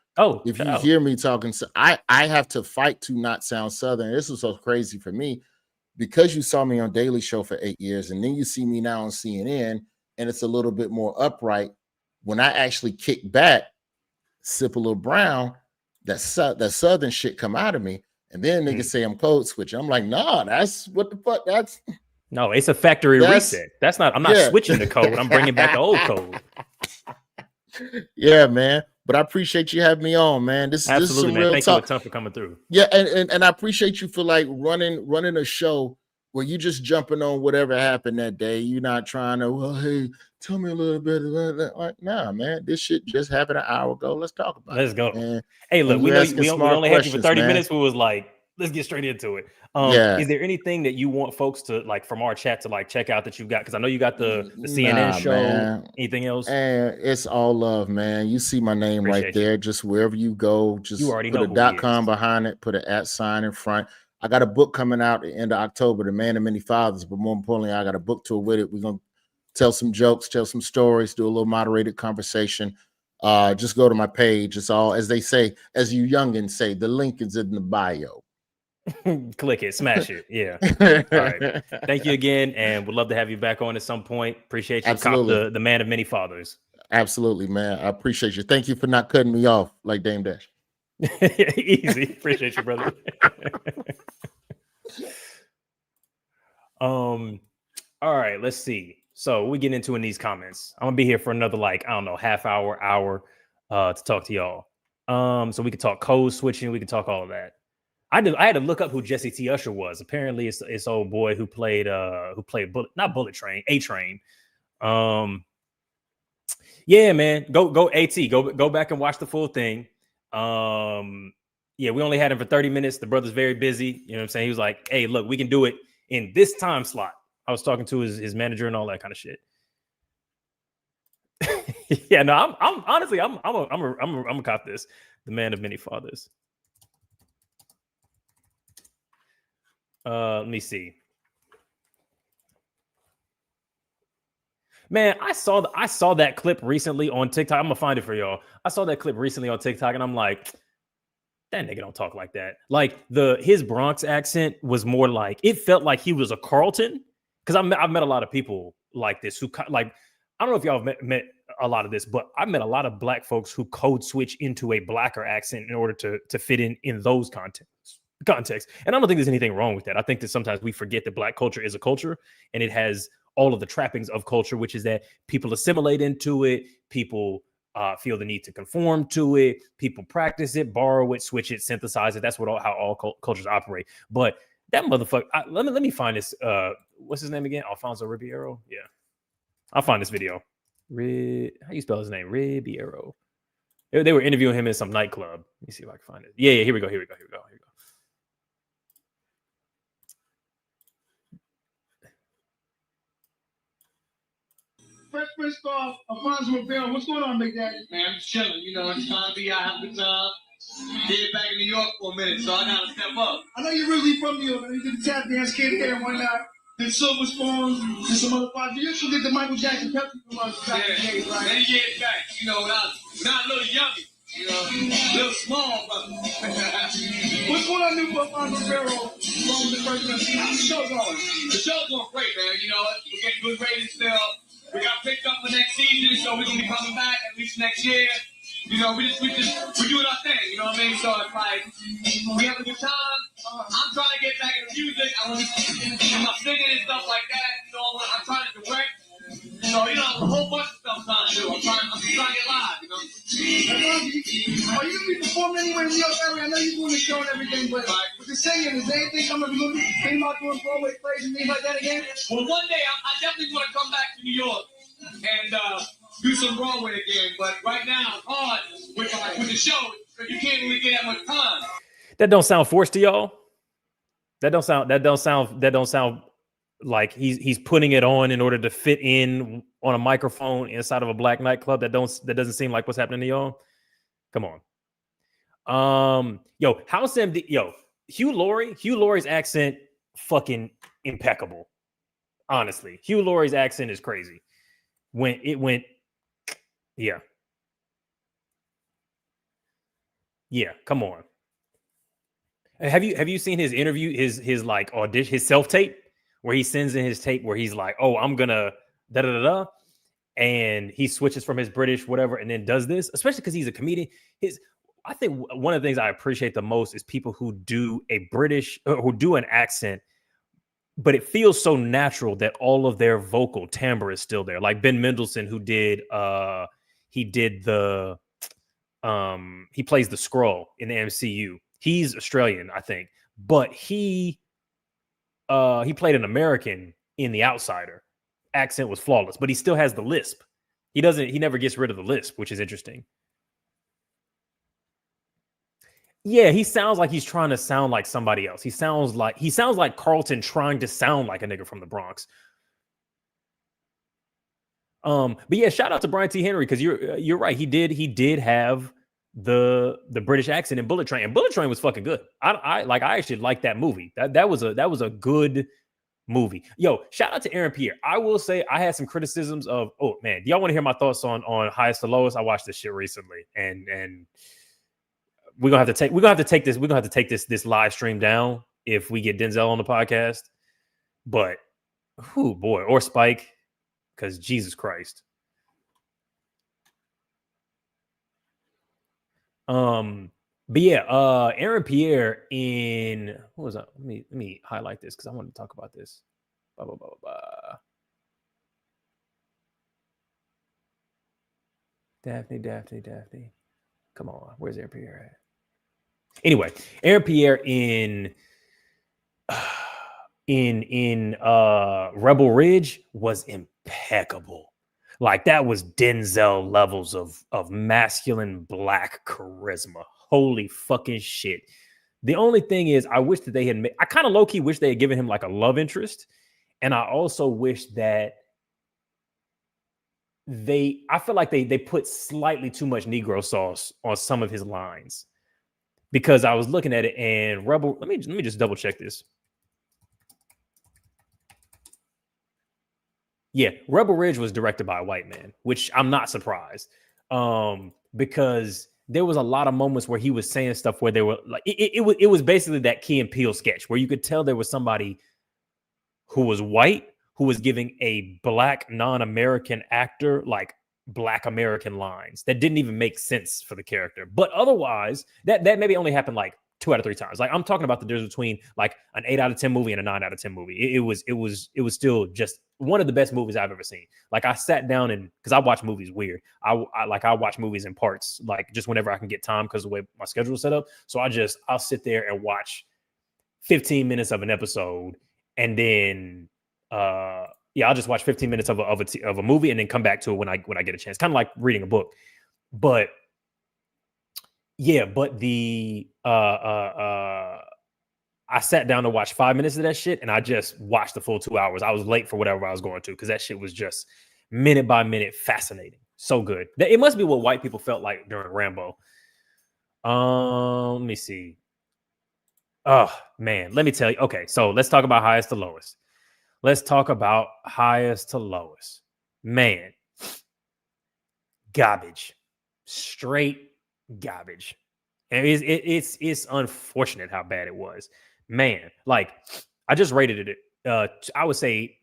if you hear me talking, I have to fight to not sound Southern. This was so crazy for me because you saw me on Daily Show for 8 years, and then you see me now on CNN, and it's a little bit more upright. When I actually kick back, sip a little brown, that Southern shit come out of me, and then niggas say I'm code switching. I'm like, nah, that's what the fuck. No, it's a factory reset. That's not. I'm not switching the code. I'm bringing back the old code. Yeah, man. But I appreciate you having me on, man. This is some man. real Thank talk. You a ton for coming through. Yeah, and I appreciate you for like running a show where you just jumping on whatever happened that day. You're not trying to, well, hey, tell me a little bit about that. Like, nah, man, this shit just happened an hour ago. Let's talk about it. Let's go. Man. Hey, look, we only had you for 30 minutes. We was like, let's get straight into it. Is there anything that you want folks to like from our chat to like check out that you've got? Because I know you got the CNN show. Man. Anything else? And it's all love, man. You see my name right there. Just wherever you go, just you already put know a .com behind it, put an @ in front. I got a book coming out at the end of October, The Man of Many Fathers, but more importantly, I got a book tour with it. We're gonna tell some jokes, tell some stories, do a little moderated conversation. Just go to my page. It's all, as they say, as you youngins say, the link is in the bio. Click it, smash it. Yeah. All right. Thank you again, and would love to have you back on at some point. Appreciate you. Absolutely. The man of many fathers. Absolutely, man. I appreciate you. Thank you for not cutting me off like Dame Dash. Easy. Appreciate you, brother. All right, let's see. So we get into in these comments. I'm gonna be here for another, like, I don't know, half hour to talk to y'all. So we could talk code switching, we could talk all of that. I had to look up who Jesse T. Usher was. Apparently it's old boy who played Bullet Train, A-Train. Yeah, man. Go AT. Go back and watch the full thing. Yeah, we only had him for 30 minutes. The brother's very busy. You know what I'm saying? He was like, hey, look, we can do it in this time slot. I was talking to his manager and all that kind of shit. Yeah, no, I'm honestly, I'm gonna cop this. The man of many fathers. Let me see. Man, I saw that clip recently on TikTok. I'm gonna find it for y'all. I saw that clip recently on TikTok, and I'm like, that nigga don't talk like that. Like his Bronx accent was more like, it felt like he was a Carlton. Because I've met a lot of people like this who, like, I don't know if y'all have met a lot of this, but I met a lot of black folks who code switch into a blacker accent in order to fit in those contexts. And I don't think there's anything wrong with that. I think that sometimes we forget that black culture is a culture, and it has all of the trappings of culture, which is that people assimilate into it, people feel the need to conform to it, people practice it, borrow it, switch it, synthesize it. That's how all cultures operate. But that motherfucker, let me find this. What's his name again? Alfonso Ribeiro. Yeah, I'll find this video. How you spell his name? Ribeiro. They were interviewing him in some nightclub. Let me see if I can find it. Yeah, here we go. First off, Alfonso Ribeiro, what's going on, Big Daddy? Man, I'm just chilling. You know, it's time to be out, have a good time. Did back in New York for a minute, so I gotta step up. I know you're really from New York. I know you did the tap dance, kid here and whatnot. Did Silver Spoons, did some other parts. You actually did the Michael Jackson Pepsi commercial back in the day, right? Many years back, you know, when I was a little young, you know, a little small, but what's going on new for Alfonso Ribeiro along with the president? How's the show going? The show's going great, man. You know, we're getting good ratings still. We got picked up for next season, so we're gonna be coming back at least next year. You know, we're doing our thing, you know what I mean? So it's like, we have a good time. I'm trying to get back into music. I want to do my singing and stuff like that. You know, I'm trying to direct. So, you know, a whole bunch of stuff I'm trying to do. I'm trying to get live, you know? Are you going to be performing anywhere in New York area? I know you're doing the show and everything, but with the singing, is there anything coming up? You going to be thinking about doing Broadway plays and things like that again? Well, one day, I definitely want to come back to New York and do some Broadway again, but right now it's hard with the show because you can't really get that much time. That don't sound forced to y'all. That don't sound like he's putting it on in order to fit in on a microphone inside of a black nightclub. That doesn't seem like what's happening to y'all. Come on. House MD, Hugh Laurie's accent fucking impeccable. Honestly, Hugh Laurie's accent is crazy. When it went, yeah, come on. Have you seen his interview, his like audition, his self-tape, where he sends in his tape where he's like, oh, I'm gonna da da da da, and he switches from his British whatever and then does this, especially because he's a comedian. I think one of the things I appreciate the most is people who do a British, who do an accent, but it feels so natural that all of their vocal timbre is still there. Like Ben Mendelsohn, who did he plays the Skrull in the MCU. He's Australian, I think, but he played an American in The Outsider. Accent was flawless, but he still has the lisp. He never gets rid of the lisp, which is interesting. Yeah, he sounds like he's trying to sound like somebody else. He sounds like Carlton trying to sound like a nigga from the Bronx. But yeah, shout out to Brian T. Henry, because you're right. He did have the British accent in Bullet Train, and Bullet Train was fucking good. I actually liked that movie. That was a good movie. Yo, shout out to Aaron Pierre. I will say I had some criticisms of, oh man, do y'all want to hear my thoughts on Highest to Lowest? I watched this shit recently, and we're gonna have to take this live stream down if we get Denzel on the podcast. But oh boy, or Spike, because Jesus Christ. But yeah, Aaron Pierre in what was that? Let me highlight this because I want to talk about this. Blah, blah, blah, blah. Daphne. Come on, where's Aaron Pierre at? Anyway, Aaron Pierre in Rebel Ridge was impeccable. Like, that was Denzel levels of masculine black charisma. Holy fucking shit. The only thing is, I wish that they had I kind of low-key wish they had given him like a love interest. And I also wish that I feel like they put slightly too much Negro sauce on some of his lines. Because I was looking at it, and Rebel, let me just double check this. Yeah, Rebel Ridge was directed by a white man, which I'm not surprised. Because there was a lot of moments where he was saying stuff where they were like, it was basically that Key and Peele sketch where you could tell there was somebody who was white, who was giving a black non-American actor like black American lines that didn't even make sense for the character. But otherwise, that maybe only happened like 2 out of 3 times. Like, I'm talking about the difference between like an 8 out of 10 movie and a 9 out of 10 movie. It was still just one of the best movies I've ever seen. Like, I sat down and, because I watch movies weird. I watch movies in parts, like just whenever I can get time because of the way my schedule is set up. So I'll sit there and watch 15 minutes of an episode, and then I'll just watch 15 minutes of a movie and then come back to it when I get a chance. Kind of like reading a book. But yeah, but I sat down to watch 5 minutes of that shit, and I just watched the full 2 hours. I was late for whatever I was going to, because that shit was just minute by minute fascinating. So good. It must be what white people felt like during Rambo. Let me see. Oh man, let me tell you. Okay, so let's talk about highest to lowest. Let's talk about highest to lowest. Man, garbage, straight garbage. And it's unfortunate how bad it was. Man, like I just rated it. I would say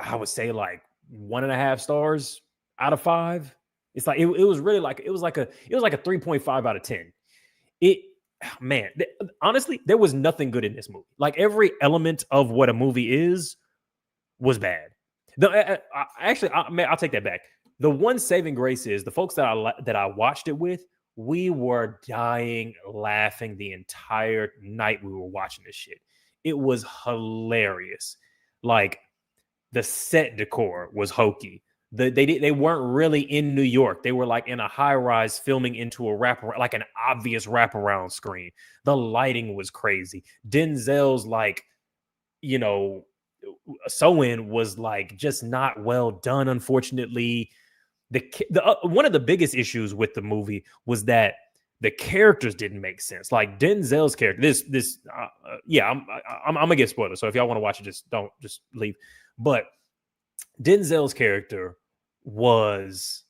like 1.5 stars out of 5. It's like it was really like it was like a 3.5 out of 10. Man, honestly, there was nothing good in this movie. Like every element of what a movie is was bad. I'll take that back. The one saving grace is the folks that I watched it with. We were dying laughing the entire night we were watching this shit. It was hilarious. Like the set decor was hokey. They weren't really in New York. They were like in a high rise filming into a wraparound, like an obvious wraparound screen. The lighting was crazy. Denzel's like, sew-in was like just not well done. Unfortunately, one of the biggest issues with the movie was that the characters didn't make sense. Like Denzel's character, I'm gonna get spoilers. So if y'all want to watch it, just leave. But Denzel's character was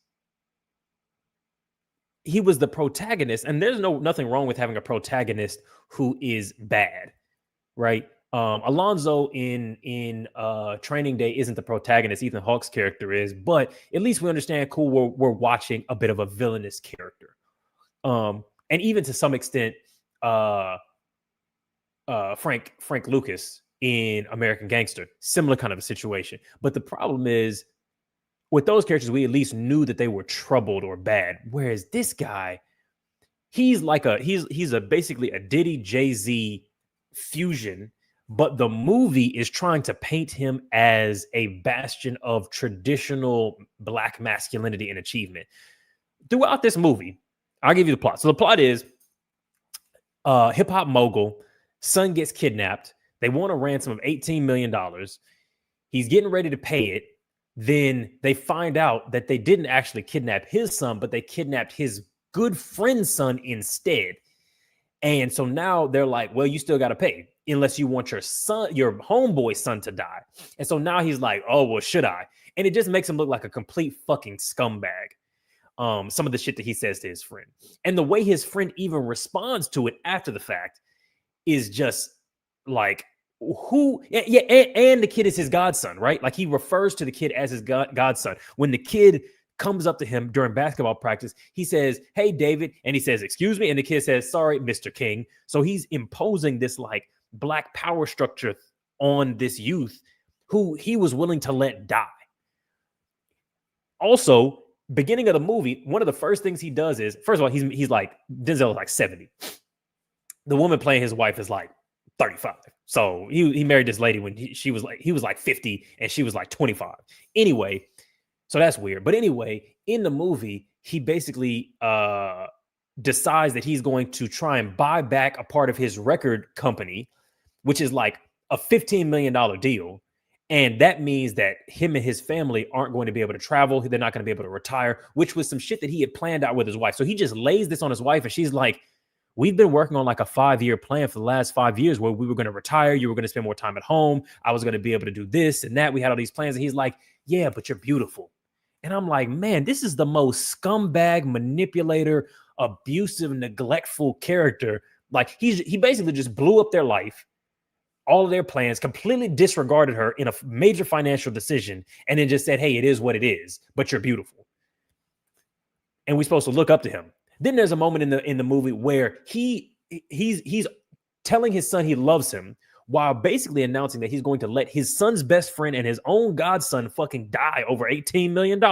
the protagonist, and there's nothing wrong with having a protagonist who is bad, right? Alonzo in Training Day isn't the protagonist. Ethan Hawke's character is, but at least we understand. Cool, we're watching a bit of a villainous character, and even to some extent, Frank Lucas in American Gangster, similar kind of a situation. But the problem is, with those characters, we at least knew that they were troubled or bad. Whereas this guy, he's basically a Diddy Jay-Z fusion, but the movie is trying to paint him as a bastion of traditional Black masculinity and achievement. Throughout this movie, I'll give you the plot. So the plot is hip hop mogul, son gets kidnapped. They want a ransom of $18 million. He's getting ready to pay it. Then they find out that they didn't actually kidnap his son, but they kidnapped his good friend's son instead. And so now they're like, well, you still got to pay unless you want your homeboy's son to die. And so now he's like, oh, well, should I? And it just makes him look like a complete fucking scumbag. Some of the shit that he says to his friend. And the way his friend even responds to it after the fact is just like, and the kid is his godson, right? Like he refers to the kid as his godson. When the kid comes up to him during basketball practice, he says, hey, David. And he says, excuse me. And the kid says, sorry, Mr. King. So he's imposing this like Black power structure on this youth who he was willing to let die. Also, beginning of the movie, one of the first things he does is, first of all, he's like, Denzel is like 70. The woman playing his wife is like 35. So he married this lady when he was like 50 and she was like 25. Anyway, so that's weird. But anyway, in the movie, he basically decides that he's going to try and buy back a part of his record company, which is like a $15 million deal. And that means that him and his family aren't going to be able to travel. They're not going to be able to retire, which was some shit that he had planned out with his wife. So he just lays this on his wife and she's like, we've been working on like a 5-year plan for the last 5 years where we were going to retire. You were going to spend more time at home. I was going to be able to do this and that. We had all these plans. And he's like, yeah, but you're beautiful. And I'm like, man, this is the most scumbag, manipulator, abusive, neglectful character. Like he basically just blew up their life, all of their plans, completely disregarded her in a major financial decision, and then just said, hey, it is what it is, but you're beautiful. And we're supposed to look up to him. Then there's a moment in the movie where he's telling his son he loves him while basically announcing that he's going to let his son's best friend and his own godson fucking die over $18 million.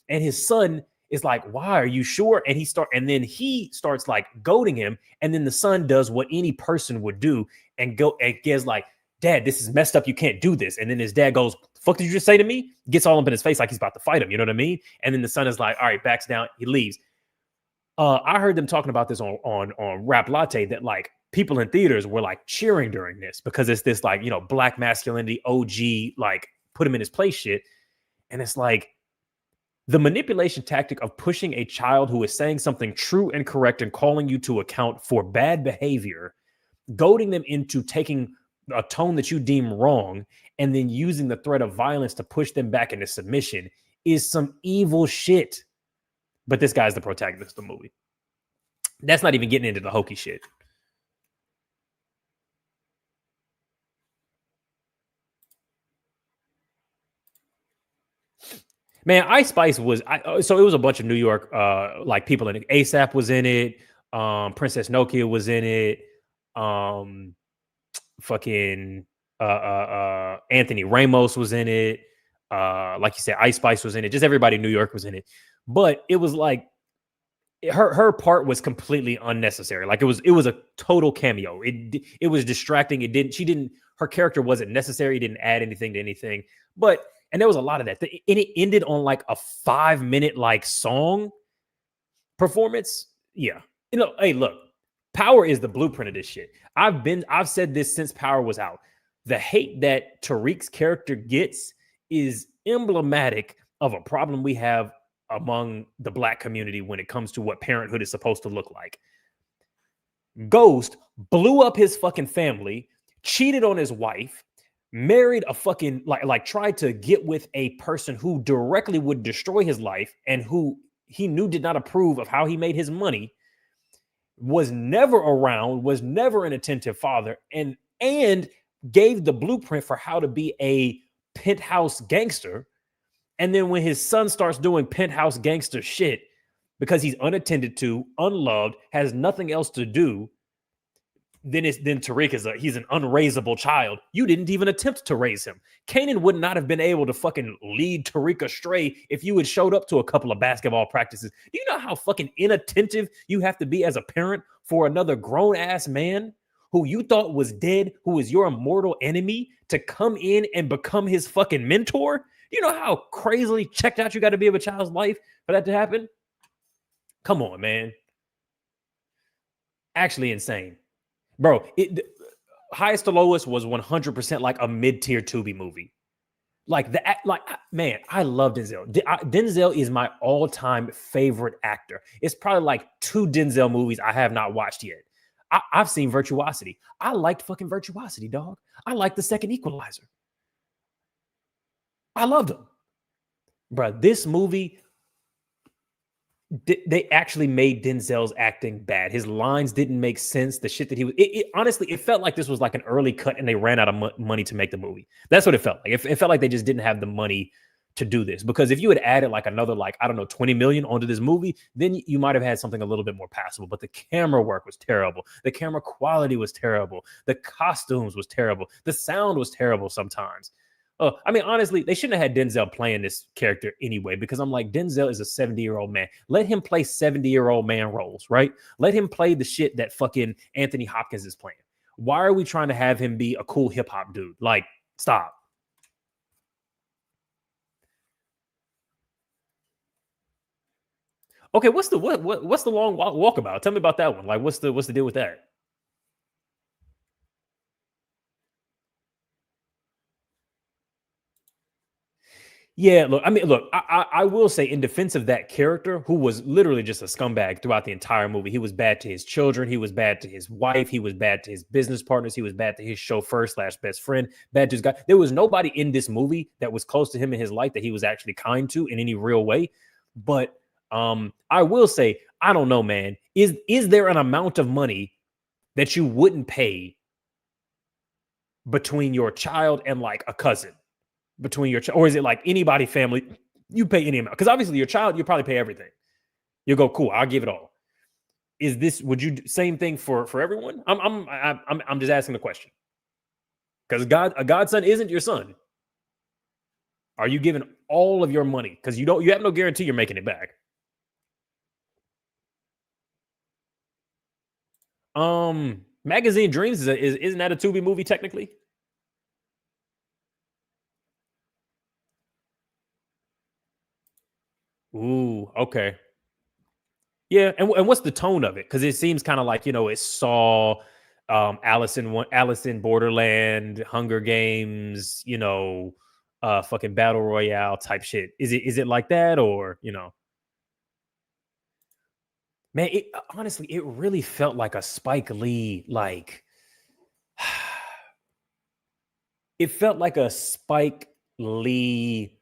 And his son is like, why, are you sure? And then he starts like goading him. And then the son does what any person would do and gets like, Dad, this is messed up. You can't do this. And then his dad goes, fuck did you just say to me? Gets all up in his face like he's about to fight him. You know what I mean? And then the son is like, all right, backs down. He leaves. I heard them talking about this on Rap Latte that like people in theaters were like cheering during this because it's this like, Black masculinity, OG, like put him in his place shit. And it's like, The manipulation tactic of pushing a child who is saying something true and correct and calling you to account for bad behavior, goading them into taking a tone that you deem wrong, and then using the threat of violence to push them back into submission is some evil shit. But this guy's the protagonist of the movie. That's not even getting into the hokey shit. Man, Ice Spice was so it was a bunch of New York like people in it. ASAP was in it. Princess Nokia was in it. Fucking Anthony Ramos was in it. Like you said, Ice Spice was in it. Just everybody in New York was in it. But it was like her part was completely unnecessary. Like it was a total cameo. It was distracting. Her character wasn't necessary. It didn't add anything to anything. And there was a lot of that. And it ended on like a 5-minute like song performance. Yeah. Hey, look, Power is the blueprint of this shit. I've said this since Power was out. The hate that Tariq's character gets is emblematic of a problem we have among the Black community when it comes to what parenthood is supposed to look like. Ghost blew up his fucking family, cheated on his wife, married a fucking like tried to get with a person who directly would destroy his life and who he knew did not approve of how he made his money, was never around, was never an attentive father, and gave the blueprint for how to be a penthouse gangster. And then when his son starts doing penthouse gangster shit because he's unattended to, unloved, has nothing else to do, then Tariq he's an unraisable child. You didn't even attempt to raise him. Kanan would not have been able to fucking lead Tariq astray if you had showed up to a couple of basketball practices. Do you know how fucking inattentive you have to be as a parent for another grown ass man who you thought was dead, who is your immortal enemy, to come in and become his fucking mentor? Do you know how crazily checked out you got to be of a child's life for that to happen? Come on, man. Actually insane. Bro, Highest to Lowest was 100% like a mid-tier Tubi movie. Man, I love Denzel. Denzel is my all-time favorite actor. It's probably like 2 Denzel movies I have not watched yet. I've seen Virtuosity. I liked fucking Virtuosity, dog. I liked The Second Equalizer. I loved him. Bro, this movie, they actually made Denzel's acting bad. His lines didn't make sense. The shit that he was, honestly, it felt like this was like an early cut and they ran out of money to make the movie. That's what it felt like. It felt like they just didn't have the money to do this, because if you had added like another, like, I don't know, 20 million onto this movie, then you might have had something a little bit more passable. But the camera work was terrible. The camera quality was terrible. The costumes was terrible. The sound was terrible sometimes. I mean, honestly, they shouldn't have had Denzel playing this character anyway, because I'm like, Denzel is a 70-year-old man. Let him play 70-year-old man roles, right? Let him play the shit that fucking Anthony Hopkins is playing. Why are we trying to have him be a cool hip hop dude? Like, stop. Okay, what's the long walk about? Tell me about that one. Like, what's the deal with that? Yeah, look, I will say, in defense of that character, who was literally just a scumbag throughout the entire movie. He was bad to his children. He was bad to his wife. He was bad to his business partners. He was bad to his chauffeur/best friend. Bad to his guy. There was nobody in this movie that was close to him in his life that he was actually kind to in any real way. But I will say, I don't know, man. Is there an amount of money that you wouldn't pay between your child and like a cousin? Between your or is it like anybody family, you pay any amount? Because obviously your child, you probably pay everything. You go, cool, I'll give it all. Would you same thing for everyone? I'm just asking the question. Because a godson isn't your son. Are you giving all of your money? Because you have no guarantee you're making it back. Magazine Dreams isn't that a Tubi movie technically? Ooh, okay. Yeah, and what's the tone of it? Because it seems kind of like, it's Saw, Alice in Borderland, Hunger Games, fucking battle royale type shit. Is it like that, or man, honestly, it really felt like a Spike Lee, like it felt like a Spike Lee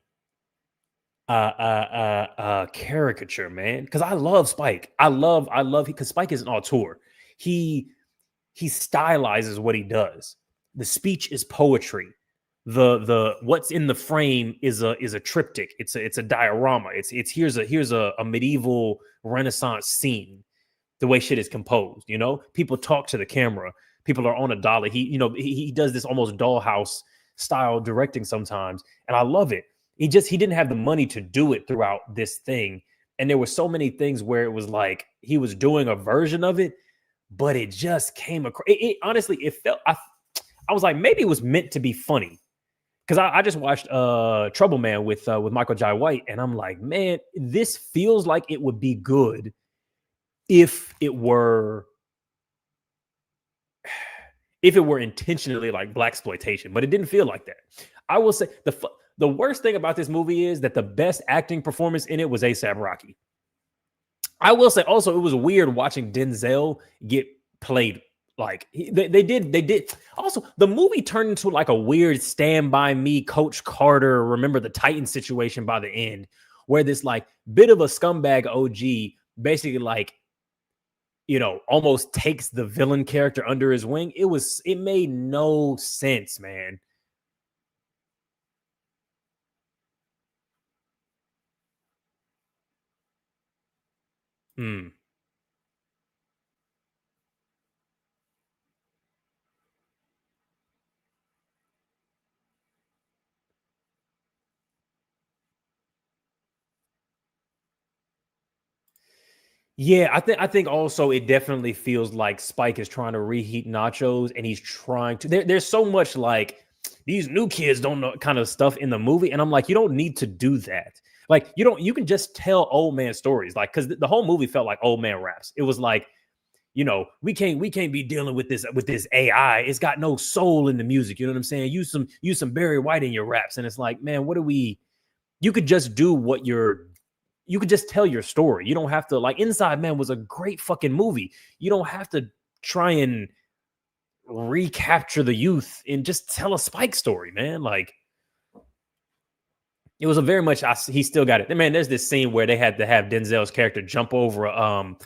caricature, man. Because I love Spike. I love because Spike is an auteur. He stylizes what he does. The speech is poetry. The what's in the frame is a triptych. It's a diorama. It's here's a medieval Renaissance scene. The way shit is composed, people talk to the camera. People are on a dolly. He does this almost dollhouse style directing sometimes, and I love it. He didn't have the money to do it throughout this thing, and there were so many things where it was like he was doing a version of it, but it just came across. Honestly, it felt. I was like, maybe it was meant to be funny, because I just watched Trouble Man with Michael Jai White, and I'm like, man, this feels like it would be good if it were intentionally like blaxploitation, but it didn't feel like that. I will say the worst thing about this movie is that the best acting performance in it was A$AP Rocky. I will say also it was weird watching Denzel get played like they did. Also, the movie turned into like a weird Stand By Me, Coach Carter, Remember the Titans situation by the end, where this like bit of a scumbag OG basically like, almost takes the villain character under his wing. It made no sense, man. Yeah, I think also it definitely feels like Spike is trying to reheat nachos, and he's trying to. There's so much like these new kids don't know kind of stuff in the movie, and I'm like, you don't need to do that. Like you can just tell old man stories, like because the whole movie felt like old man raps. It was like, we can't be dealing with this AI. It's got no soul in the music. You know what I'm saying? Use some Barry White in your raps, and it's like, man, what do we? You could just do you could just tell your story. You don't have to, like, Inside Man was a great fucking movie. You don't have to try and recapture the youth and just tell a Spike story, man. Like, it was a very much, he still got it. Man, there's this scene where they had to have Denzel's character jump over a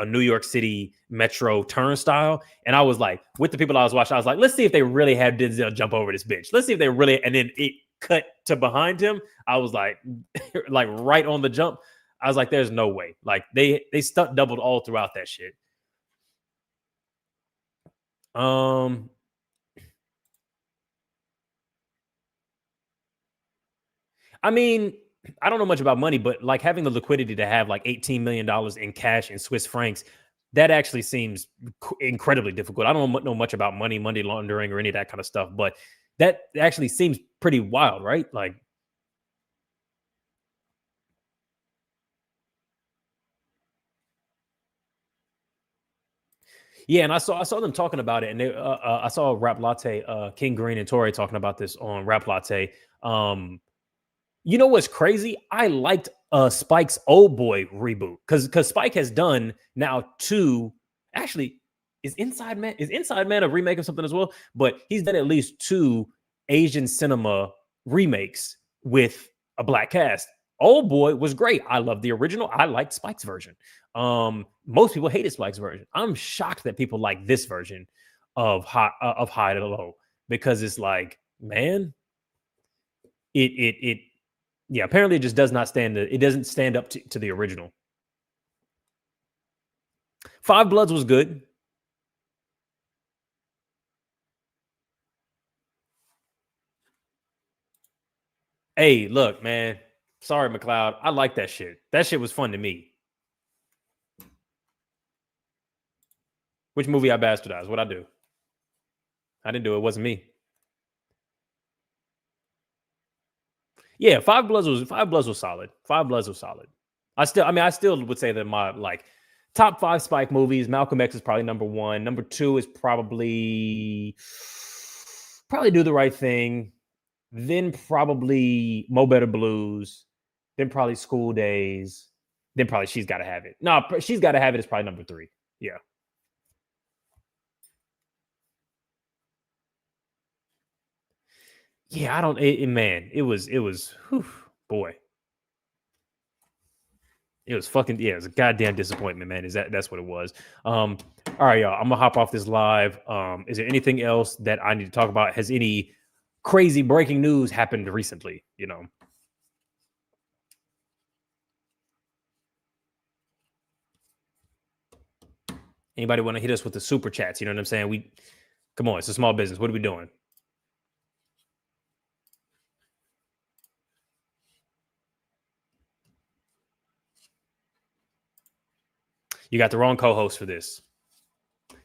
New York City metro turnstile. And I was like, with the people I was watching, I was like, let's see if they really have Denzel jump over this bitch. Let's see if they really, and then it cut to behind him. I was like, like right on the jump. I was like, there's no way. Like they stunt doubled all throughout that shit. I mean, I don't know much about money, but like having the liquidity to have like $18 million in cash in Swiss francs, that actually seems incredibly difficult. I don't know much about money laundering or any of that kind of stuff, but that actually seems pretty wild, right? Like, yeah, and I saw them talking about it, and I saw Rap Latte, King Green and Tori talking about this on Rap Latte. You know what's crazy? I liked Spike's Old Boy reboot because Spike has done now two. Actually, is Inside Man a remake of something as well? But he's done at least two Asian cinema remakes with a black cast. Old Boy was great. I love the original. I liked Spike's version. Most people hated Spike's version. I'm shocked that people like this version of High to Low, because it's like, man, yeah, apparently it just does not it doesn't stand up to the original. Five Bloods was good. Hey, look, man. Sorry, McLeod. I like that shit. That shit was fun to me. Which movie I bastardized? What'd I do? I didn't do it. It wasn't me. Yeah, Five Bloods was solid. Five Bloods was solid. I still would say that my like top 5 Spike movies, Malcolm X is probably number 1. Number 2 is probably Do the Right Thing. then probably Mo Better Blues, then probably School Days, then probably She's Gotta Have It. No, She's Gotta Have It is probably number 3. Yeah. Yeah, I don't. Man, it was. Whew, boy, it was fucking. Yeah, it was a goddamn disappointment, man. That's what it was. All right, y'all. I'm gonna hop off this live. Is there anything else that I need to talk about? Has any crazy breaking news happened recently? You know. Anybody want to hit us with the super chats? You know what I'm saying? Come on. It's a small business. What are we doing? You got the wrong co-host for this.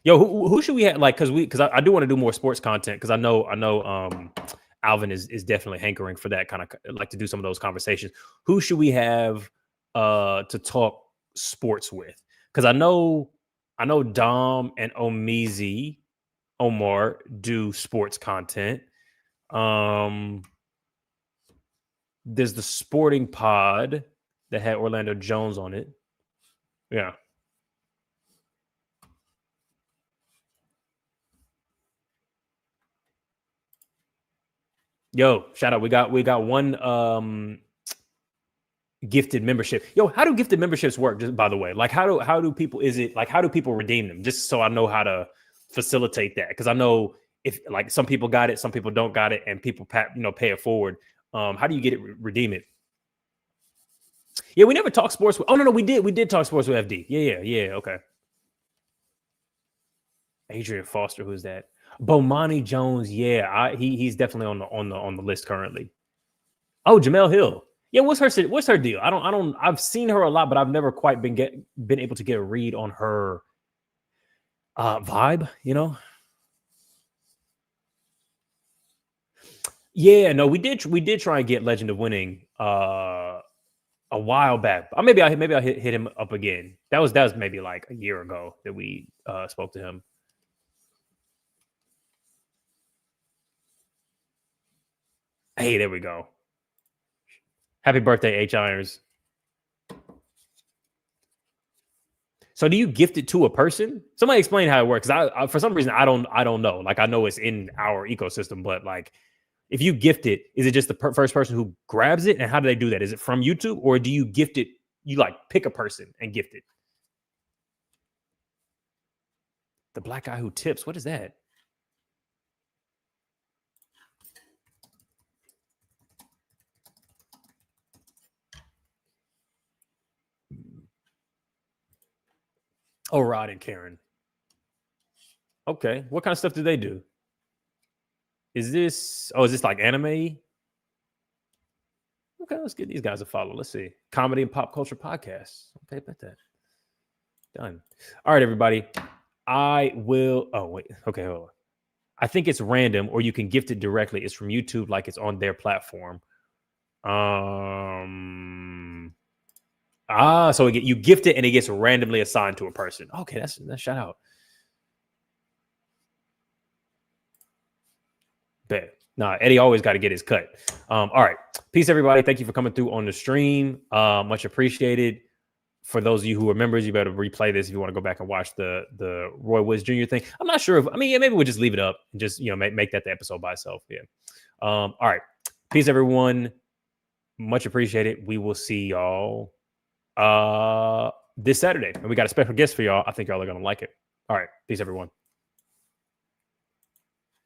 Yo, who should we have? Like, because I do want to do more sports content, because I know Alvin is definitely hankering for that kind of, like, to do some of those conversations. Who should we have to talk sports with? Because I know Dom and Omar do sports content. There's the Sporting Pod that had Orlando Jones on it. Yeah. Yo, shout out. We got one gifted membership. Yo, how do gifted memberships work? Just by the way, like how do people, how do people redeem them? Just so I know how to facilitate that. Because I know if, like, some people got it, some people don't got it, and people pay it forward. How do you get it, redeem it? Yeah, we never talked sports with, no, we did talk sports with FD. Yeah, okay. Adrian Foster, who's that? Bomani Jones, yeah, he's definitely on the list currently. Oh, Jamel Hill, yeah. What's her deal? I don't. I've seen her a lot, but I've never quite been able to get a read on her vibe. You know. Yeah, no, we did try and get Legend of Winning a while back. Maybe I hit him up again. That was maybe like a year ago that we spoke to him. Hey, there we go. Happy birthday, H Irons. So do you gift it to a person? Somebody explain how it works. I for some reason I don't know. Like, I know it's in our ecosystem, but like, if you gift it, is it just the first person who grabs it? And how do they do that? Is it from YouTube, or do you gift it? You like pick a person and gift it? The black guy who tips. What is that? Oh, Rod and Karen. Okay. What kind of stuff do they do? Is this like anime? Okay, let's get these guys a follow. Let's see. Comedy and pop culture podcasts. Okay, bet that. Done. All right, everybody. I will. Oh, wait. Okay, hold on. I think it's random, or you can gift it directly. It's from YouTube, like it's on their platform. So you gift it and it gets randomly assigned to a person. Okay, that's shout out. Bet. Nah, Eddie always got to get his cut. All right. Peace, everybody. Thank you for coming through on the stream. Much appreciated. For those of you who are members, you better replay this if you want to go back and watch the Roy Woods Jr. thing. I'm not sure if, maybe we'll just leave it up and just, make that the episode by itself. Yeah. All right. Peace, everyone. Much appreciated. We will see y'all this Saturday. And we got a special guest for y'all. I think y'all are going to like it. All right. Peace, everyone.